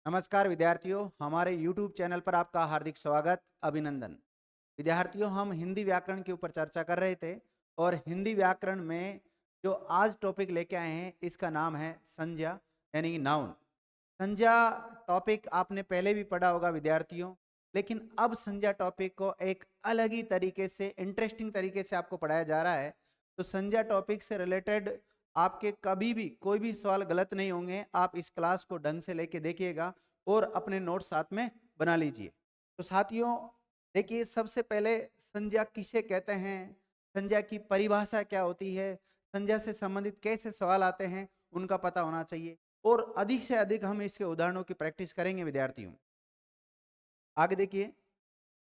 नमस्कार विद्यार्थियों, हमारे YouTube चैनल पर आपका हार्दिक स्वागत, अभिनंदन। विद्यार्थियों, हम हिंदी व्याकरण के ऊपर चर्चा कर रहे थे और हिंदी व्याकरण में जो आज टॉपिक लेके आए हैं इसका नाम है संज्ञा यानी कि नाउन। संज्ञा टॉपिक आपने पहले भी पढ़ा होगा विद्यार्थियों, लेकिन अब संज्ञा टॉपिक को एक अलग ही तरीके से इंटरेस्टिंग तरीके से आपको पढ़ाया जा रहा है। तो संज्ञा टॉपिक से रिलेटेड आपके कभी भी कोई भी सवाल गलत नहीं होंगे। आप इस क्लास को ढंग से लेके देखिएगा और अपने नोट्स साथ में बना लीजिए। तो साथियों, देखिए, सबसे पहले संज्ञा किसे कहते हैं, संज्ञा की परिभाषा क्या होती है, संज्ञा से संबंधित कैसे सवाल आते हैं, उनका पता होना चाहिए। और अधिक से अधिक हम इसके उदाहरणों की प्रैक्टिस करेंगे विद्यार्थियों। आगे देखिए,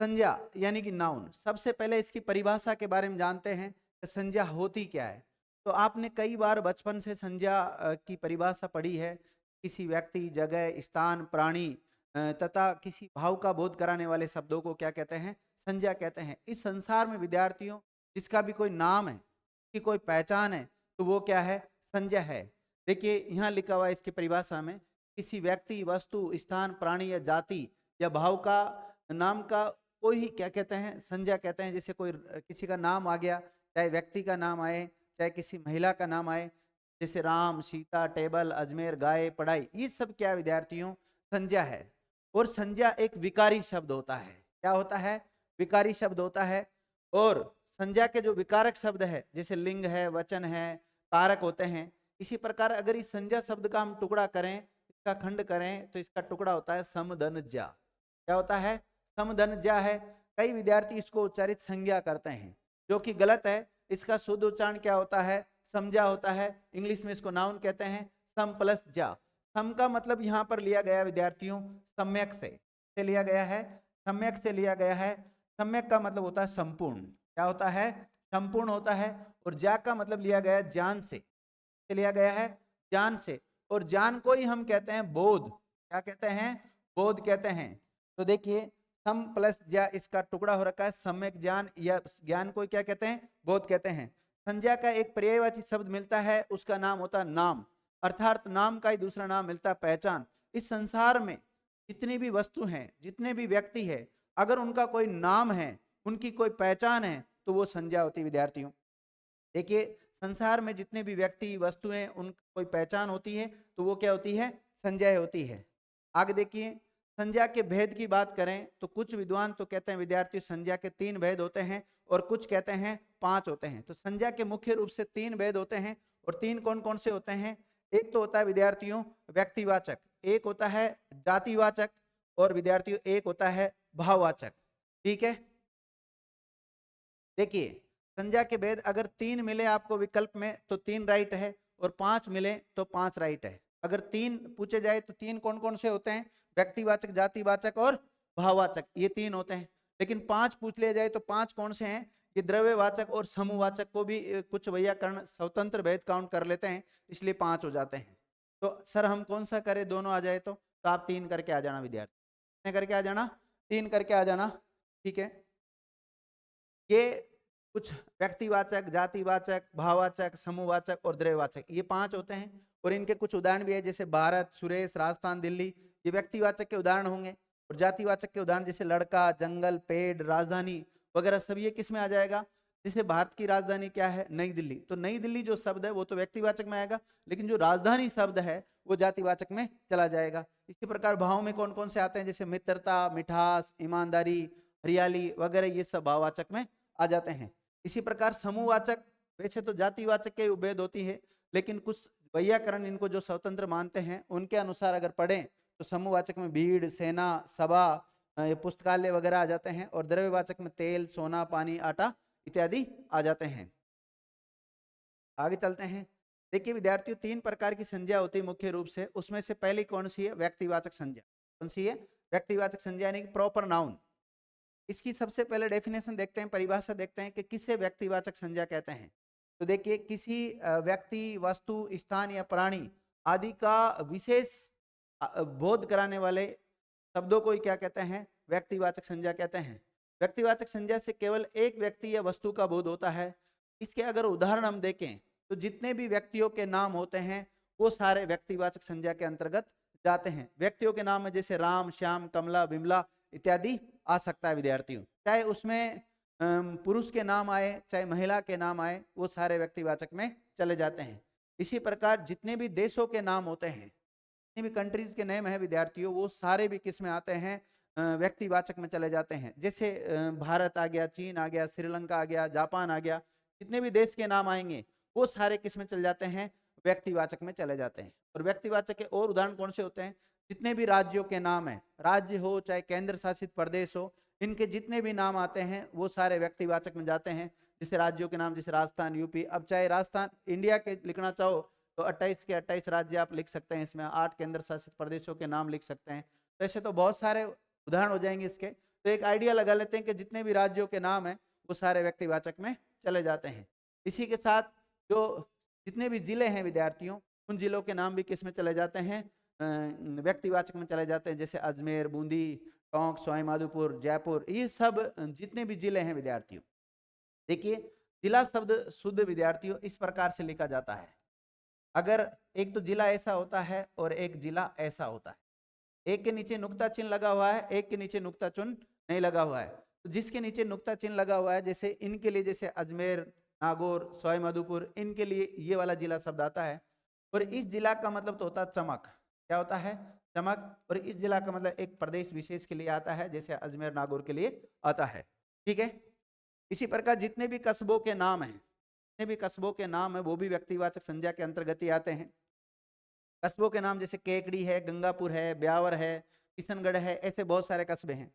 संज्ञा यानी कि नाउन। सबसे पहले इसकी परिभाषा के बारे में जानते हैं कि संज्ञा होती क्या है। तो आपने कई बार बचपन से संज्ञा की परिभाषा पढ़ी है। किसी व्यक्ति, जगह, स्थान, प्राणी तथा किसी भाव का बोध कराने वाले शब्दों को क्या कहते हैं, संज्ञा कहते हैं। इस संसार में विद्यार्थियों जिसका भी कोई नाम है, की कोई पहचान है, तो वो क्या है, संज्ञा है। देखिए यहाँ लिखा हुआ है इसकी परिभाषा में, किसी व्यक्ति, वस्तु, स्थान, प्राणी या जाति या भाव का नाम का कोई ही क्या कहते हैं, संज्ञा कहते हैं। जैसे कोई किसी का नाम आ गया, चाहे व्यक्ति का नाम आए, चाहे किसी महिला का नाम आए, जैसे राम, सीता, टेबल, अजमेर, गाय, पढ़ाई, ये सब क्या विद्यार्थियों, संज्ञा है। और संज्ञा एक विकारी शब्द होता है। क्या होता है, विकारी शब्द होता है। और संज्ञा के जो विकारक शब्द है, जैसे लिंग है, वचन है, कारक होते हैं। इसी प्रकार अगर इस संज्ञा शब्द का हम टुकड़ा करें, इसका खंड करें, तो इसका टुकड़ा होता है समधनज्ञा। क्या होता है, समधनज्ञा है। कई विद्यार्थी इसको उच्चारित संज्ञा करते हैं, जो कि गलत है। इसका शुद्ध उच्चारण क्या होता है, समझा होता है। इंग्लिश में इसको नाउन कहते हैं, सम प्लस जा। सम का मतलब यहाँ पर लिया गया विद्यार्थियों सम्यक से लिया गया है, सम्यक से लिया गया है। सम्यक का मतलब होता है संपूर्ण। क्या होता है, संपूर्ण होता है। और जा का मतलब लिया गया ज्ञान से लिया गया है, ज्ञान से। और ज्ञान को ही हम कहते हैं बोध। क्या कहते हैं, बोध कहते हैं। तो देखिए, सम प्लस ज्ञा, इसका टुकड़ा हो रखा है सम्यक ज्ञान, या ज्ञान को क्या कहते हैं, बोध कहते हैं। संज्ञा का एक पर्यायवाची शब्द मिलता है, उसका नाम होता है नाम, अर्थात नाम का ही दूसरा नाम मिलता है पहचान। इस संसार में जितनी भी वस्तु हैं, जितने भी व्यक्ति है, अगर उनका कोई नाम है, उनकी कोई पहचान है, तो वो संज्ञा होती है विद्यार्थियों। देखिए, संसार में जितने भी व्यक्ति, वस्तुएं, उन कोई पहचान होती है, तो वो क्या होती है, संज्ञा होती है। आगे देखिए, संज्ञा के भेद की बात करें तो कुछ विद्वान तो कहते हैं विद्यार्थी संज्ञा के 3 भेद होते हैं, और कुछ कहते हैं 5 होते हैं। तो संज्ञा के मुख्य रूप से 3 भेद होते हैं। और 3 कौन कौन से होते हैं, एक तो होता है विद्यार्थियों व्यक्तिवाचक, एक होता है जातिवाचक, और विद्यार्थियों एक होता है भाववाचक। ठीक है, देखिए, संज्ञा के भेद अगर 3 मिले आपको विकल्प में तो 3 राइट है, और 5 मिले तो 5 राइट है। अगर 3 पूछे जाए तो 3 कौन कौन से होते हैं, व्यक्तिवाचक, जातिवाचक और भाववाचक, ये 3 होते हैं। लेकिन 5 पूछ लिया जाए तो 5 कौन से हैं, ये द्रव्यवाचक और समूहवाचक को भी कुछ वैयाकरण स्वतंत्र भेद काउंट कर लेते हैं, इसलिए 5 हो जाते हैं। तो सर हम कौन सा करें, दोनों आ जाए तो आप 3 करके आ जाना विद्यार्थी, कितने करके आ जाना, 3 करके आ जाना। ठीक है, ये कुछ व्यक्तिवाचक, जातिवाचक, भाववाचक, समूहवाचक और द्रव्यवाचक, ये 5 होते हैं। और इनके कुछ उदाहरण भी है, जैसे भारत, सुरेश, राजस्थान, दिल्ली, ये व्यक्तिवाचक के उदाहरण होंगे। और जातिवाचक के उदाहरण जैसे लड़का, जंगल, पेड़, राजधानी वगैरह, सब ये किस में आ जाएगा। जैसे भारत की राजधानी क्या है, नई दिल्ली, तो नई दिल्ली जो शब्द है वो तो व्यक्तिवाचक में आएगा, लेकिन जो राजधानी शब्द है वो जातिवाचक में चला जाएगा। इसी प्रकार भाव में कौन कौन से आते हैं, जैसे मित्रता, मिठास, ईमानदारी, हरियाली वगैरह, ये सब भाववाचक में आ जाते हैं। इसी प्रकार समूहवाचक, वैसे तो जातिवाचक के भेद होती है, लेकिन कुछ वैयाकरण इनको जो स्वतंत्र मानते हैं उनके अनुसार अगर पढ़ें तो समूहवाचक में भीड़, सेना, सभा, पुस्तकालय वगैरह आ जाते हैं। और द्रव्यवाचक में तेल, सोना, पानी, आटा इत्यादि आ जाते हैं। आगे चलते हैं। देखिए विद्यार्थियों, 3 प्रकार की संज्ञा होती है मुख्य रूप से। उसमें से पहली कौन सी है, व्यक्तिवाचक संज्ञा। कौन सी है, व्यक्तिवाचक संज्ञा यानी कि प्रॉपर नाउन। इसकी सबसे पहले डेफिनेशन देखते हैं, परिभाषा देखते हैं कि किसे व्यक्तिवाचक संज्ञा कहते हैं। तो देखिए, किसी व्यक्ति, वस्तु, स्थान या प्राणी आदि का विशेष बोध कराने वाले शब्दों को ही क्या कहते हैं, व्यक्तिवाचक संज्ञा कहते हैं। व्यक्तिवाचक संज्ञा से केवल एक व्यक्ति या वस्तु का बोध होता है। इसके अगर उदाहरण हम देखें तो जितने भी व्यक्तियों के नाम होते हैं वो सारे व्यक्तिवाचक संज्ञा के अंतर्गत जाते हैं। व्यक्तियों के नाम में जैसे राम, श्याम, कमला, विमला इत्यादि आ सकता है विद्यार्थियों। चाहे उसमें पुरुष के नाम आए चाहे महिला के नाम आए, वो सारे व्यक्तिवाचक में चले जाते हैं। इसी प्रकार जितने भी देशों के नाम होते हैं, जितने भी कंट्रीज के नेम है विद्यार्थियों, वो सारे भी किस में आते हैं, व्यक्तिवाचक में चले जाते हैं। जैसे भारत आ गया, चीन आ गया, श्रीलंका आ गया, जापान आ गया, जितने भी देश के नाम आएंगे वो सारे किस में चले जाते हैं, व्यक्तिवाचक में चले जाते हैं। और व्यक्तिवाचक के और उदाहरण कौन से होते हैं, जितने भी राज्यों के नाम है, राज्य हो चाहे केंद्र शासित प्रदेश हो, इनके जितने भी नाम आते हैं वो सारे व्यक्तिवाचक में जाते हैं। जैसे राज्यों के नाम, जैसे राजस्थान, यूपी, अब चाहे राजस्थान इंडिया के लिखना चाहो तो 28 के 28 राज्य आप लिख सकते हैं, इसमें 8 केंद्र शासित प्रदेशों के नाम लिख सकते हैं। तो ऐसे तो बहुत सारे उदाहरण हो जाएंगे इसके। तो एक आइडिया लगा लेते हैं कि जितने भी राज्यों के नाम है वो सारे व्यक्तिवाचक में चले जाते हैं। इसी के साथ जो जितने भी जिले हैं विद्यार्थियों, उन जिलों के नाम भी किस में चले जाते हैं, व्यक्तिवाचक में चले जाते हैं। जैसे अजमेर, बूंदी, टोंक, सवाई माधोपुर, जयपुर, ये सब जितने भी जिले हैं विद्यार्थियों, देखिए जिला शब्द शुद्ध विद्यार्थियों इस प्रकार से लिखा जाता है। अगर एक तो जिला ऐसा होता है और एक जिला ऐसा होता है, एक के नीचे नुक्ता चिन्ह लगा हुआ है, एक के नीचे नुक्ता चिन्ह नहीं लगा हुआ है। तो जिसके नीचे नुक्ता चिन्ह लगा हुआ है, जैसे इनके लिए, जैसे अजमेर, नागौर, सवाई माधोपुर, इनके लिए ये वाला जिला शब्द आता है। और इस जिला का मतलब तो होता है चमक, क्या होता है, चमक। और इस जिला का मतलब एक प्रदेश विशेष के लिए आता है, जैसे अजमेर, नागौर के लिए आता है। ठीक है। इसी प्रकार जितने भी कस्बों के नाम हैं, जितने भी कस्बों के नाम है वो भी व्यक्तिवाचक संज्ञा के अंतर्गत ही आते हैं। कस्बों के नाम जैसे केकड़ी है, गंगापुर है, ब्यावर है, किशनगढ़ है, ऐसे बहुत सारे कस्बे हैं।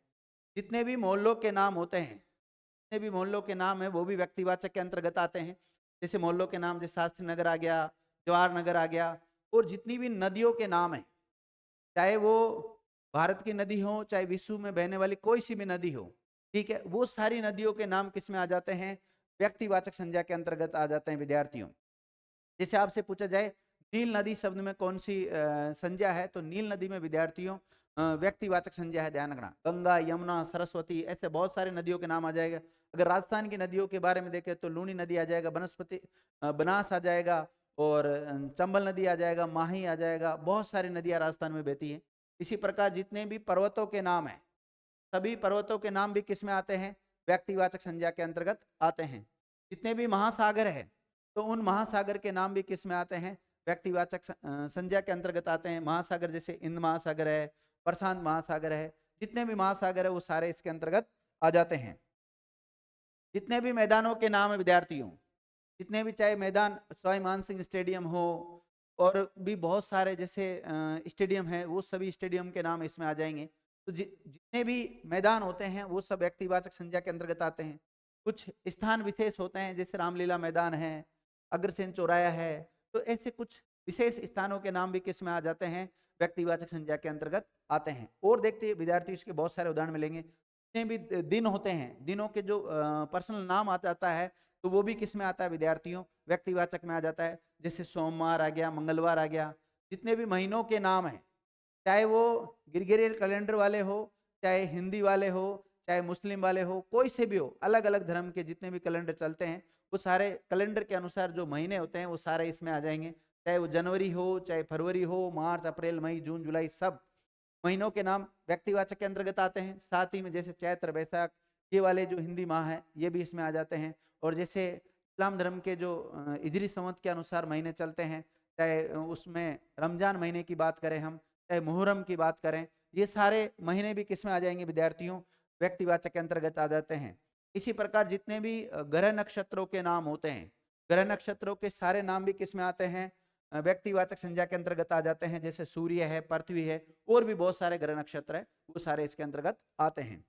जितने भी मोहल्लों के नाम होते हैं, जितने भी मोहल्लों के नाम है वो भी व्यक्तिवाचक के अंतर्गत आते हैं। जैसे मोहल्लों के नाम, जैसे शास्त्री नगर आ गया, जवाहर नगर आ गया। और जितनी भी नदियों के नाम है, चाहे वो भारत की नदी हो चाहे विश्व में बहने वाली कोई सी भी नदी हो, ठीक है, वो सारी नदियों के नाम किस में आ जाते हैं, व्यक्तिवाचक संज्ञा के अंतर्गत आ जाते हैं विद्यार्थियों। जैसे आपसे पूछा जाए नील नदी शब्द में कौन सी संज्ञा है, तो नील नदी में विद्यार्थियों व्यक्तिवाचक संज्ञा है, ध्यान रखना। गंगा, यमुना, सरस्वती, ऐसे बहुत सारे नदियों के नाम आ जाएगा। अगर राजस्थान की नदियों के बारे में देखें तो लूनी नदी आ जाएगा, बनस्पति बनास आ जाएगा, और चंबल नदी आ जाएगा, माही आ जाएगा, बहुत सारी नदियां राजस्थान में बहती हैं। इसी प्रकार जितने भी पर्वतों के नाम है, सभी पर्वतों के नाम भी किस में आते हैं, व्यक्तिवाचक संज्ञा के अंतर्गत आते हैं। जितने भी महासागर है तो उन महासागर के नाम भी किस में आते हैं, व्यक्तिवाचक संज्ञा के अंतर्गत आते हैं। महासागर जैसे हिंद महासागर है, प्रशांत महासागर है, जितने भी महासागर है वो सारे इसके अंतर्गत आ जाते हैं। जितने भी मैदानों के नाम है विद्यार्थियों, जितने भी, चाहे मैदान सवाई मान सिंह स्टेडियम हो और भी बहुत सारे जैसे स्टेडियम है, वो सभी स्टेडियम के नाम इसमें आ जाएंगे। तो जितने भी मैदान होते हैं वो सब व्यक्तिवाचक संज्ञा के अंतर्गत आते हैं। कुछ स्थान विशेष होते हैं, जैसे रामलीला मैदान है, अग्रसेन चौराया है, तो ऐसे कुछ विशेष स्थानों के नाम भी किस में आ जाते हैं, व्यक्तिवाचक संज्ञा के अंतर्गत आते हैं। और देखते हैं विद्यार्थी, इसके बहुत सारे उदाहरण मिलेंगे। जितने भी दिन होते हैं, दिनों के जो पर्सनल नाम आ जाता है, तो वो भी किस में आता है विद्यार्थियों, व्यक्तिवाचक में आ जाता है। जैसे सोमवार आ गया, मंगलवार आ गया। जितने भी महीनों के नाम हैं, चाहे वो ग्रिगोरियन कैलेंडर वाले हो, चाहे हिंदी वाले हो, चाहे मुस्लिम वाले हो, कोई से भी हो, अलग अलग धर्म के जितने भी कैलेंडर चलते हैं, वो सारे कैलेंडर के अनुसार जो महीने होते हैं वो सारे इसमें आ जाएंगे। चाहे वो जनवरी हो, चाहे फरवरी हो, मार्च, अप्रैल, मई, जून, जुलाई, सब महीनों के नाम व्यक्तिवाचक के अंतर्गत आते हैं। साथ ही में जैसे चैत्र, बैसाख, ये वाले जो हिंदी माह है ये भी इसमें आ जाते हैं। और जैसे इस्लाम धर्म के जो इजरी संवत के अनुसार महीने चलते हैं, चाहे उसमें रमजान महीने की बात करें हम, चाहे मुहर्रम की बात करें, ये सारे महीने भी किस में आ जाएंगे विद्यार्थियों, व्यक्तिवाचक के अंतर्गत आ जाते हैं। इसी प्रकार जितने भी ग्रह नक्षत्रों के नाम होते हैं, ग्रह नक्षत्रों के सारे नाम भी किस में आते हैं, व्यक्तिवाचक संज्ञा के अंतर्गत आ जाते हैं। जैसे सूर्य है, पृथ्वी है, और भी बहुत सारे ग्रह नक्षत्र है, वो सारे इसके अंतर्गत आते हैं।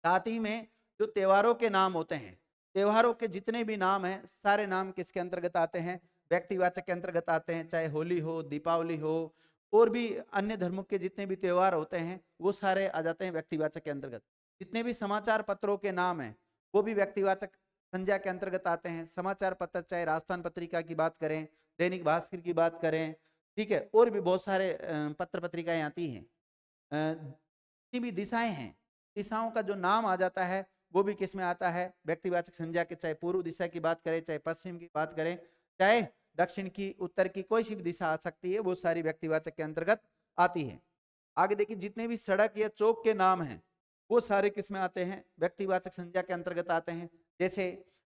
साथ ही में जो त्योहारों के नाम होते हैं, त्योहारों के जितने भी नाम हैं सारे नाम किसके अंतर्गत आते हैं, व्यक्तिवाचक के अंतर्गत आते हैं। चाहे होली हो, दीपावली हो, और भी अन्य धर्मों के जितने भी त्योहार होते हैं वो सारे आ जाते हैं व्यक्तिवाचक के अंतर्गत। जितने भी समाचार पत्रों के नाम हैं वो भी व्यक्तिवाचक संज्ञा के अंतर्गत आते हैं। समाचार पत्र, चाहे राजस्थान पत्रिका की बात करें, दैनिक भास्कर की बात करें, ठीक है, और भी बहुत सारे पत्र पत्रिकाएं आती हैं। जितनी भी दिशाएं हैं, दिशाओं का जो नाम आ जाता है वो भी किस में आता है, व्यक्तिवाचक संज्ञा के। चाहे पूर्व दिशा की बात करें, चाहे पश्चिम की बात करें, चाहे दक्षिण की, उत्तर की, कोई सी भी दिशा आ सकती है, वो सारी व्यक्तिवाचक के अंतर्गत आती है। आगे देखिए, जितने भी सड़क या चौक के नाम हैं वो सारे किस में आते हैं, व्यक्तिवाचक संज्ञा के अंतर्गत आते हैं। जैसे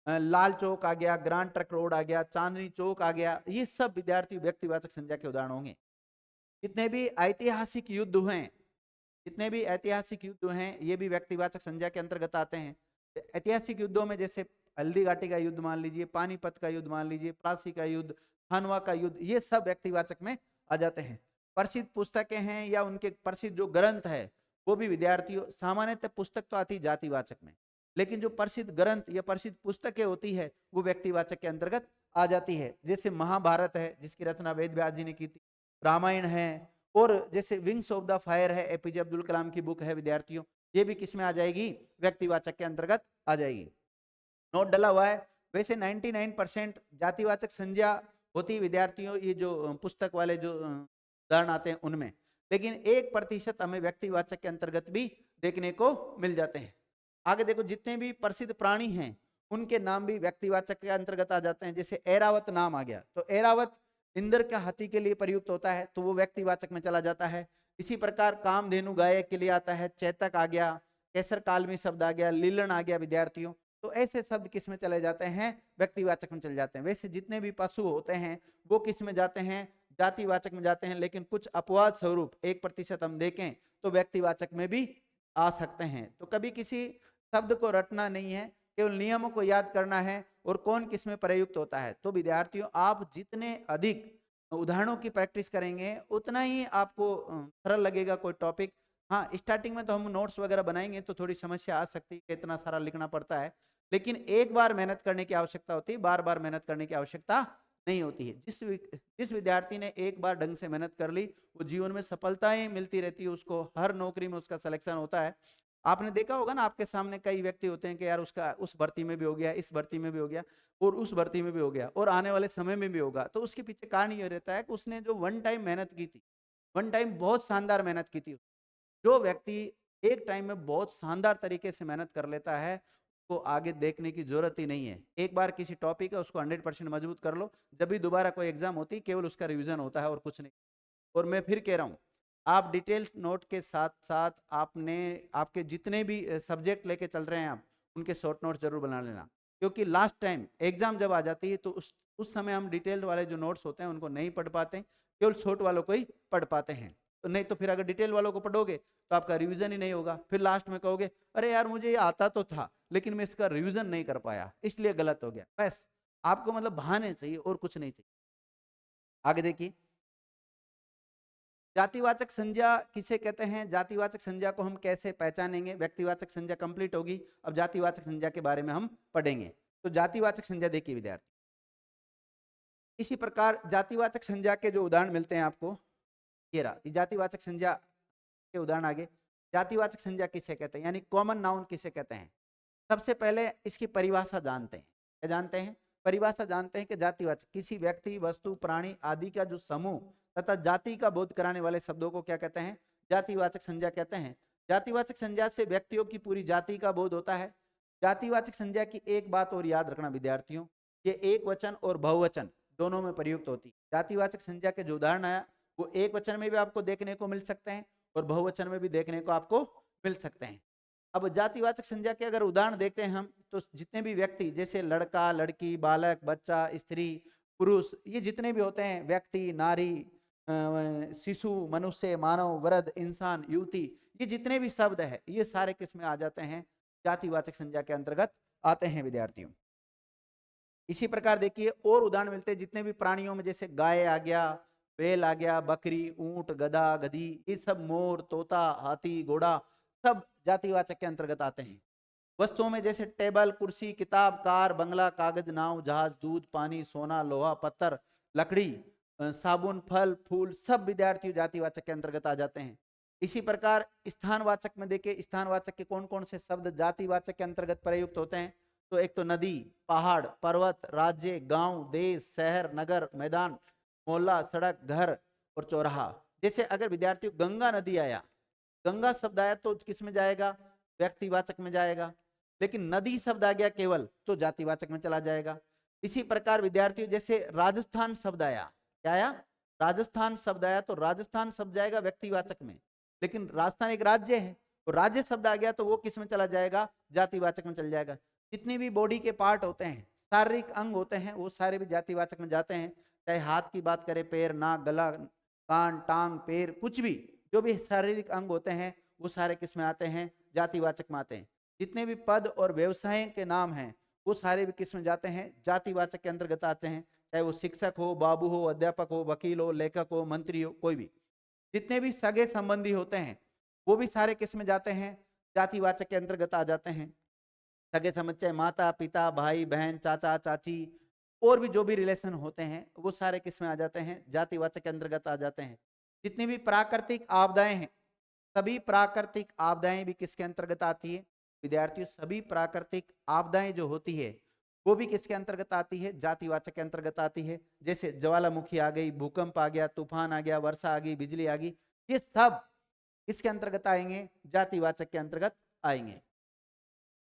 लाल चौक आ गया, ग्रांड ट्रक रोड आ गया, चांदनी चौक आ गया, ये सब विद्यार्थी व्यक्तिवाचक संज्ञा के उदाहरण होंगे। जितने भी ऐतिहासिक युद्ध हुए, जितने भी ऐतिहासिक युद्ध हैं ये भी व्यक्तिवाचक संज्ञा के अंतर्गत आते हैं। ऐतिहासिक युद्धों में जैसे हल्दी घाटी का युद्ध मान लीजिए, पानीपत का युद्ध मान लीजिए, प्लासी का युद्ध, खानवा का युद्ध, ये सब व्यक्तिवाचक में आ जाते हैं। प्रसिद्ध पुस्तकें हैं या उनके प्रसिद्ध जो ग्रंथ है वो भी विद्यार्थियों, सामान्यतः पुस्तक तो आती जातिवाचक में, लेकिन जो प्रसिद्ध ग्रंथ या प्रसिद्ध पुस्तकें होती है वो व्यक्तिवाचक के अंतर्गत आ जाती है। जैसे महाभारत है जिसकी रचना वेद व्यास जी ने की थी, रामायण है, और जैसे विंग्स ऑफ द फायर है, एपीजे अब्दुल कलाम की बुक है विद्यार्थियों, ये भी किस में आ जाएगी, व्यक्तिवाचक के अंतर्गत आ जाएगी। नोट डला हुआ है। वैसे 99% जातिवाचक संज्ञा होती विद्यार्थियों ये जो पुस्तक वाले जो उदाहरण आते हैं उनमें, लेकिन 1% हमें व्यक्तिवाचक के अंतर्गत भी देखने को मिल जाते हैं। आगे देखो, जितने भी प्रसिद्ध प्राणी हैं उनके नाम भी व्यक्तिवाचक के अंतर्गत आ जाते हैं। जैसे ऐरावत नाम आ गया, तो ऐरावत इंद्र का हाथी के लिए प्रयुक्त होता है तो वो व्यक्तिवाचक में चला जाता है। इसी प्रकार कामधेनु गाय के लिए आता है, चैतक आ गया, केसर कालमी शब्द आ गया, लीलन आ गया विद्यार्थियों, तो ऐसे शब्द किस में चले जाते हैं, व्यक्तिवाचक में चले जाते हैं। वैसे जितने भी पशु होते हैं वो किस में जाते हैं, जातिवाचक में जाते हैं, लेकिन कुछ अपवाद स्वरूप 1% हम देखें तो व्यक्तिवाचक में भी आ सकते हैं। तो कभी किसी शब्द को रटना नहीं है, केवल नियमों को याद करना है और कौन किस में प्रयुक्त होता है। तो विद्यार्थियों, आप जितने अधिक उदाहरणों की प्रैक्टिस करेंगे उतना ही आपको सरल लगेगा कोई टॉपिक। हाँ, स्टार्टिंग में तो हम नोट्स वगैरह बनाएंगे तो थोड़ी समस्या आ सकती है कि इतना सारा लिखना पड़ता है, लेकिन एक बार मेहनत करने की आवश्यकता होती है, बार बार मेहनत करने की आवश्यकता नहीं होती है। जिस विद्यार्थी ने एक बार ढंग से मेहनत कर ली वो जीवन में सफलताएं मिलती रहती है, उसको हर नौकरी में उसका सिलेक्शन होता है। आपने देखा होगा ना, आपके सामने कई व्यक्ति होते हैं कि यार उसका उस भर्ती में भी हो गया, इस भर्ती में भी हो गया, और उस भर्ती में भी हो गया, और आने वाले समय में भी होगा। तो उसके पीछे कारण ये रहता है कि उसने जो वन टाइम मेहनत की थी, वन टाइम बहुत शानदार मेहनत की थी। जो व्यक्ति एक टाइम में बहुत शानदार तरीके से मेहनत कर लेता है तो आगे देखने की जरूरत ही नहीं है। एक बार किसी टॉपिक है उसको 100% मजबूत कर लो, जब भी दोबारा कोई एग्जाम होती है केवल उसका रिवीजन होता है और कुछ नहीं। और मैं फिर कह रहा हूँ, आप डिटेल्स नोट के साथ साथ आपने आपके जितने भी सब्जेक्ट लेके चल रहे हैं आप उनके शॉर्ट नोट्स जरूर बना लेना, क्योंकि लास्ट टाइम एग्जाम जब आ जाती है तो उस समय हम डिटेल वाले जो नोट्स होते हैं उनको नहीं पढ़ पाते, केवल शॉर्ट वालों को ही पढ़ पाते हैं। तो नहीं तो फिर अगर डिटेल वालों को पढ़ोगे तो आपका रिवीजन ही नहीं होगा, फिर लास्ट में कहोगे अरे यार मुझे ये आता तो था लेकिन मैं इसका रिवीजन नहीं कर पाया इसलिए गलत हो गया। बस आपको मतलब बहाने चाहिए और कुछ नहीं चाहिए। आगे देखिए, जातिवाचक संज्ञा किसे कहते हैं, जातिवाचक संज्ञा को हम कैसे पहचानेंगे। व्यक्तिवाचक संज्ञा कंप्लीट होगी, अब जातिवाचक संज्ञा के बारे में हम पढ़ेंगे। तो जातिवाचक संज्ञा देखिए विद्यार्थी, इसी प्रकार जातिवाचक संज्ञा के जो उदाहरण मिलते हैं आपको, ये रहा जातिवाचक संज्ञा के उदाहरण आगे। जातिवाचक संज्ञा किसे कहते हैं, यानी कॉमन नाउन किसे कहते हैं। सबसे पहले इसकी परिभाषा जानते हैं। क्या जानते हैं, परिभाषा जानते हैं कि जातिवाचक किसी व्यक्ति, वस्तु, प्राणी आदि का जो समूह तथा जाति का बोध कराने वाले शब्दों को क्या कहते हैं, जातिवाचक संज्ञा कहते हैं। जातिवाचक संज्ञा से व्यक्तियों की पूरी जाति का बोध होता है। जातिवाचक संज्ञा की एक बात और याद रखना विद्यार्थियों, ये एक वचन और बहुवचन दोनों में प्रयुक्त होती है। जातिवाचक संज्ञा के जो उदाहरण आया वो एक वचन में भी आपको देखने को मिल सकते हैं और बहुवचन में भी देखने को आपको मिल सकते हैं। अब जातिवाचक संज्ञा के अगर उदाहरण देखते हैं हम, तो जितने भी व्यक्ति जैसे लड़का, लड़की, बालक, बच्चा, स्त्री, पुरुष, ये जितने भी होते हैं, व्यक्ति, नारी, शिशु, मनुष्य, मानव, वृद्ध, इंसान, युवती, ये जितने भी शब्द है ये सारे किस में आ जाते हैं, जातिवाचक संज्ञा के अंतर्गत आते हैं विद्यार्थियों। इसी प्रकार देखिए और उदाहरण मिलते हैं जितने भी प्राणियों में, जैसे गाय आ गया, बैल आ गया, बकरी, ऊंट, गधा, गधी, ये सब, मोर, तोता, हाथी, घोड़ा, सब जातिवाचक के अंतर्गत आते हैं। वस्तुओं में जैसे टेबल, कुर्सी, किताब, कार, बंगला, कागज, नाव, जहाज, दूध, पानी, सोना, लोहा, पत्थर, लकड़ी, साबुन, फल, फूल, सब विद्यार्थी जातिवाचक के अंतर्गत आ जाते हैं। इसी प्रकार स्थानवाचक में देखिए, स्थानवाचक के कौन कौन से शब्द जातिवाचक के अंतर्गत प्रयुक्त होते हैं। तो एक तो नदी, पहाड़, पर्वत, राज्य, गांव, देश, शहर, नगर, मैदान, मोहल्ला, सड़क, घर और चौराहा। जैसे अगर विद्यार्थियों गंगा नदी आया, गंगा शब्द आया तो किस में जाएगा, व्यक्तिवाचक में जाएगा, लेकिन नदी शब्द आ गया केवल तो जातिवाचक में चला जाएगा। इसी प्रकार विद्यार्थियों जैसे राजस्थान शब्द आया, क्या आया, राजस्थान शब्द आया तो राजस्थान शब्द जाएगा व्यक्तिवाचक में, लेकिन राजस्थान एक राज्य है तो राज्य शब्द आ गया तो वो किस में चला जाएगा, जातिवाचक में चल जाएगा। जितनी भी बॉडी के पार्ट होते हैं, शारीरिक अंग होते हैं, वो सारे भी जातिवाचक में जाते हैं। चाहे हाथ की बात करें, पैर, नाक, गला, कान, टांग, पैर, कुछ भी जो भी शारीरिक अंग होते हैं वो सारे किस में आते हैं, जातिवाचक में आते हैं। जितने भी पद और व्यवसाय के नाम हैं वो सारे भी किस में जाते हैं, जातिवाचक के अंतर्गत आते हैं। चाहे वो शिक्षक हो, बाबू हो, अध्यापक हो, वकील हो, लेखक हो, मंत्री हो, कोई भी। जितने भी सगे संबंधी होते हैं वो भी सारे किस में जाते हैं, जातिवाचक के अंतर्गत आ जाते हैं। सगे संबंध चाहे माता पिता, भाई बहन, चाचा चाची, और भी जो भी रिलेशन होते हैं वो सारे किस में आ जाते हैं, जातिवाचक के अंतर्गत आ जाते हैं। जितनी भी प्राकृतिक आपदाएं हैं, सभी प्राकृतिक आपदाएं भी किसके अंतर्गत आती है विद्यार्थियों, सभी प्राकृतिक आपदाएं जो होती है वो भी किसके अंतर्गत आती है, जातिवाचक के अंतर्गत आती है। जैसे ज्वालामुखी आ गई, भूकंप आ गया, तूफान आ गया, वर्षा आ गई, बिजली आ गई, ये सब किसके अंतर्गत आएंगे, जातिवाचक के अंतर्गत आएंगे।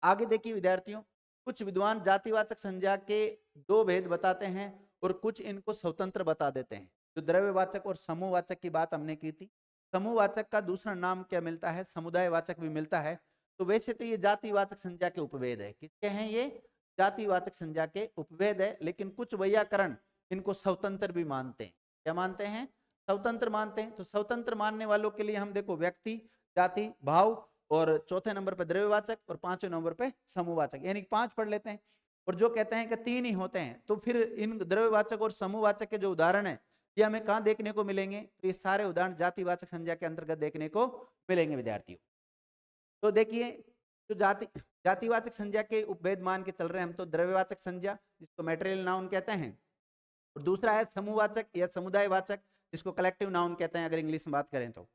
आगे देखिए विद्यार्थियों, कुछ विद्वान जातिवाचक संज्ञा के दो भेद बताते हैं और कुछ इनको स्वतंत्र बता देते हैं। जो द्रव्यवाचक और समूहवाचक की बात हमने की थी, समूहवाचक का दूसरा नाम क्या मिलता है, समुदायवाचक भी मिलता है। तो वैसे तो ये जातिवाचक संज्ञा के उपभेद है। किसके हैं ये, जातिवाचक संज्ञा के उपभेद है, लेकिन कुछ वैयाकरण इनको स्वतंत्र भी मानते हैं। क्या मानते हैं, स्वतंत्र मानते हैं। तो स्वतंत्र मानने वालों के लिए हम देखो व्यक्ति, जाति, भाव, और चौथे नंबर पे द्रव्यवाचक, और पांचवें नंबर पे समूहवाचक, यानी 5 पढ़ लेते हैं। और जो कहते हैं कि 3 ही होते हैं, तो फिर इन द्रव्यवाचक और समूहवाचक के जो उदाहरण है ये हमें कहाँ देखने को मिलेंगे, तो ये सारे उदाहरण जातिवाचक संज्ञा के अंतर्गत देखने को मिलेंगे विद्यार्थियों। तो देखिए, जो जातिवाचक संज्ञा के उपभेद मान के चल रहे हैं हम, तो द्रव्यवाचक संज्ञा जिसको मेटेरियल नाउन कहते हैं, और दूसरा है समूहवाचक या समुदायवाचक जिसको कलेक्टिव नाउन कहते हैं अगर इंग्लिश में बात करें तो।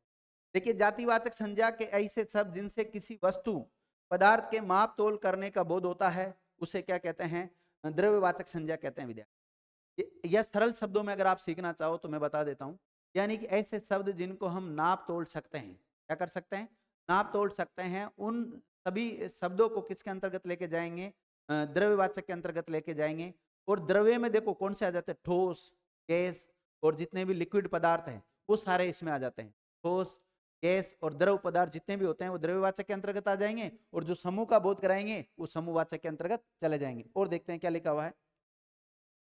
देखिए, जातिवाचक संज्ञा के ऐसे शब्द जिनसे किसी वस्तु पदार्थ के माप तोल करने का बोध होता है उसे क्या कहते हैं, द्रव्यवाचक संज्ञा कहते हैं विद्यार्थी। यह सरल शब्दों में अगर आप सीखना चाहो तो मैं बता देता हूं, यानी कि ऐसे शब्द जिनको हम नाप तोल सकते हैं, क्या कर सकते हैं, नाप तोल सकते हैं, उन सभी शब्दों को किसके अंतर्गत लेके जाएंगे, द्रव्यवाचक के अंतर्गत लेके जाएंगे। और द्रव्य में देखो कौन से आ जाते हैं, ठोस, गैस, और जितने भी लिक्विड पदार्थ हैं वो सारे इसमें आ जाते हैं। ठोस, गैस और द्रव पदार्थ जितने भी होते हैं वो द्रव्यवाचक के अंतर्गत आ जाएंगे, और जो समूह का बोध कराएंगे वो समूहवाचक के अंतर्गत चले जाएंगे। और देखते हैं क्या लिखा हुआ है,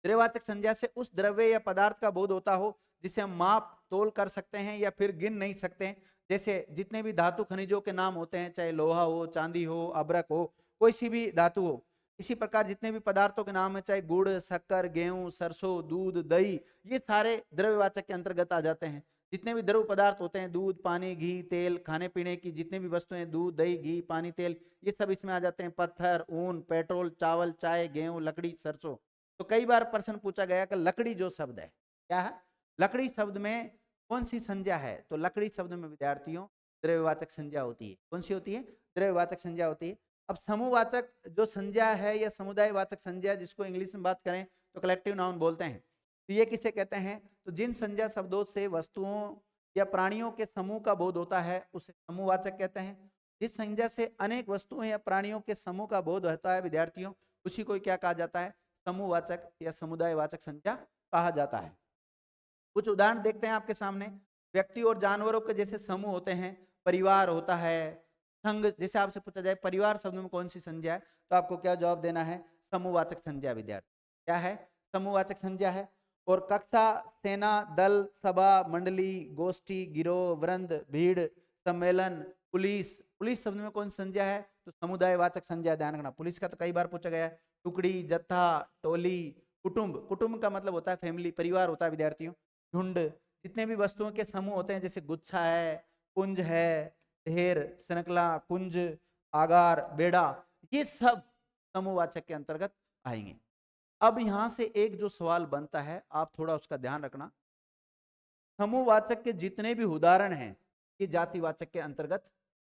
द्रव्यवाचक संज्ञा से उस द्रव्य या पदार्थ का बोध होता हो जिसे हम माप तोल कर सकते हैं या फिर गिन नहीं सकते हैं। जैसे जितने भी धातु खनिजों के नाम होते हैं, चाहे लोहा हो, चांदी हो, अब्रक हो, कोई सी भी धातु हो, इसी प्रकार जितने भी पदार्थों के नाम है, चाहे गुड़, शक्कर, गेहूं, सरसों, दूध, दही, ये सारे द्रव्यवाचक के अंतर्गत आ जाते हैं। जितने भी द्रव पदार्थ होते हैं, दूध, पानी, घी, तेल, खाने पीने की जितने भी वस्तुएं, दूध, दही, घी, पानी, तेल, ये सब इसमें आ जाते हैं। पत्थर, ऊन, पेट्रोल, चावल, चाय, गेहूं, लकड़ी, सरसों। तो कई बार प्रश्न पूछा गया कि लकड़ी जो शब्द है क्या है, लकड़ी शब्द में कौन सी संज्ञा है, तो लकड़ी शब्द में विद्यार्थियों द्रव्यवाचक संज्ञा होती है। कौन सी होती है, द्रव्यवाचक संज्ञा होती है। अब समूहवाचक जो संज्ञा है या समुदायवाचक संज्ञा जिसको इंग्लिश में बात करें तो कलेक्टिव नाउन बोलते हैं, तो ये किसे कहते हैं, तो जिन संज्ञा शब्दों से वस्तुओं या प्राणियों के समूह का बोध होता है उसे समूहवाचक कहते हैं। जिस संज्ञा से अनेक वस्तुओं या प्राणियों के समूह का बोध होता है विद्यार्थियों, उसी को क्या कहा जाता है, समूहवाचक या समुदायवाचक संज्ञा कहा जाता है। कुछ उदाहरण देखते हैं आपके सामने। व्यक्ति और जानवरों के जैसे समूह होते हैं, परिवार होता है, संघ। जैसे आपसे पूछा जाए परिवार शब्द में कौन सी संज्ञा है, तो आपको क्या जवाब देना है, समूहवाचक संज्ञा विद्यार्थी। क्या है, समूहवाचक संज्ञा है। और कक्षा, सेना, दल, सभा, मंडली, गोष्ठी, गिरोह, वृंद, भीड़, सम्मेलन, पुलिस। पुलिस शब्द में कौन सी संज्ञा है, तो समुदायवाचक संज्ञा। ध्यान रखना, पुलिस का तो कई बार पूछा गया है। टुकड़ी, जत्था, टोली, कुटुंब। कुटुंब का मतलब होता है फैमिली, परिवार होता है विद्यार्थियों। झुंड, जितने भी वस्तुओं के समूह होते हैं, जैसे गुच्छा है, पुंज है, ढेर, श्रृंखला, पुंज, आगार, बेड़ा, ये सब समूहवाचक के अंतर्गत आएंगे। अब यहां से एक जो सवाल बनता है, आप थोड़ा उसका ध्यान रखना, समूहवाचक के जितने भी उदाहरण हैं ये जातिवाचक के अंतर्गत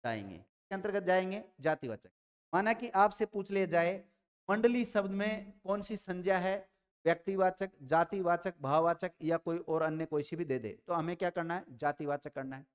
जाएंगे। के अंतर्गत जाएंगे, जातिवाचक। माना कि आपसे पूछ लिया जाए मंडली शब्द में कौन सी संज्ञा है, व्यक्तिवाचक, जातिवाचक, भाववाचक या कोई और अन्य कोई सी भी दे दे, तो हमें क्या करना है, जातिवाचक करना है।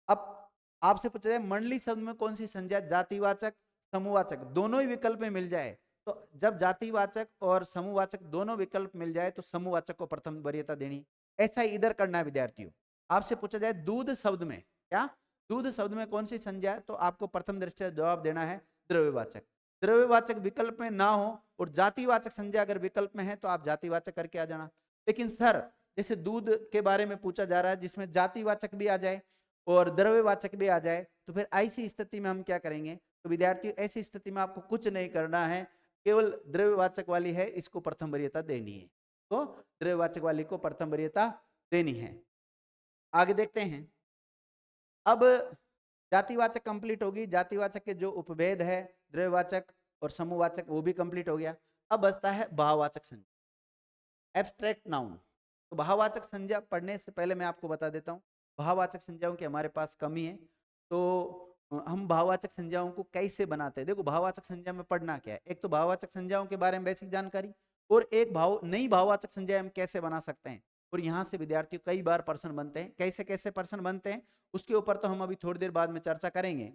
अब आपसे पूछा जाए मंडली शब्द में कौन सी संज्ञा, जातिवाचक, समूहवाचक, दोनों ही विकल्प में मिल जाए, तो जब जातिवाचक और समूहवाचक दोनों विकल्प मिल जाए तो समूहवाचक को प्रथम वरीयता देनी। ऐसा ही इधर करना है विद्यार्थियों। आपसे पूछा जाए दूध शब्द में, क्या दूध शब्द में कौन सी संज्ञा है, तो आपको प्रथम दृष्टया जवाब देना है द्रव्यवाचक। द्रव्यवाचक विकल्प में ना हो और जातिवाचक संज्ञा अगर विकल्प में है तो आप जातिवाचक करके आ जाना। लेकिन सर जैसे दूध के बारे में पूछा जा रहा है जिसमें जातिवाचक भी आ जाए और द्रव्यवाचक भी आ जाए, तो फिर ऐसी स्थिति में हम क्या करेंगे, तो विद्यार्थियों ऐसी स्थिति में आपको कुछ नहीं करना है, केवल द्रव्यवाचक वाली है इसको प्रथम वरीयता देनी है, तो द्रव्यवाचक वाली को प्रथम वरीयता देनी है। आगे देखते हैं। अब जातिवाचक कंप्लीट होगी, जातिवाचक के जो उपभेद है द्रव्यवाचक और समूहवाचक वो भी कंप्लीट हो गया। अब बचता है भाववाचक संज्ञा, एब्स्ट्रैक्ट नाउन। तो भाववाचक संज्ञा पढ़ने से पहले मैं आपको बता देता हूँ भाववाचक संज्ञाओं की हमारे पास कमी है, तो हम भाववाचक संज्ञाओं को कैसे बनाते हैं। देखो भाववाचक संज्ञा में पढ़ना क्या है, एक तो भाववाचक संज्ञाओं के बारे में बेसिक जानकारी, और एक नई भाववाचक संज्ञा हम कैसे बना सकते हैं। और यहाँ से विद्यार्थियों कई बार प्रश्न बनते हैं, कैसे कैसे प्रश्न बनते हैं उसके ऊपर तो हम अभी थोड़ी देर बाद में चर्चा करेंगे।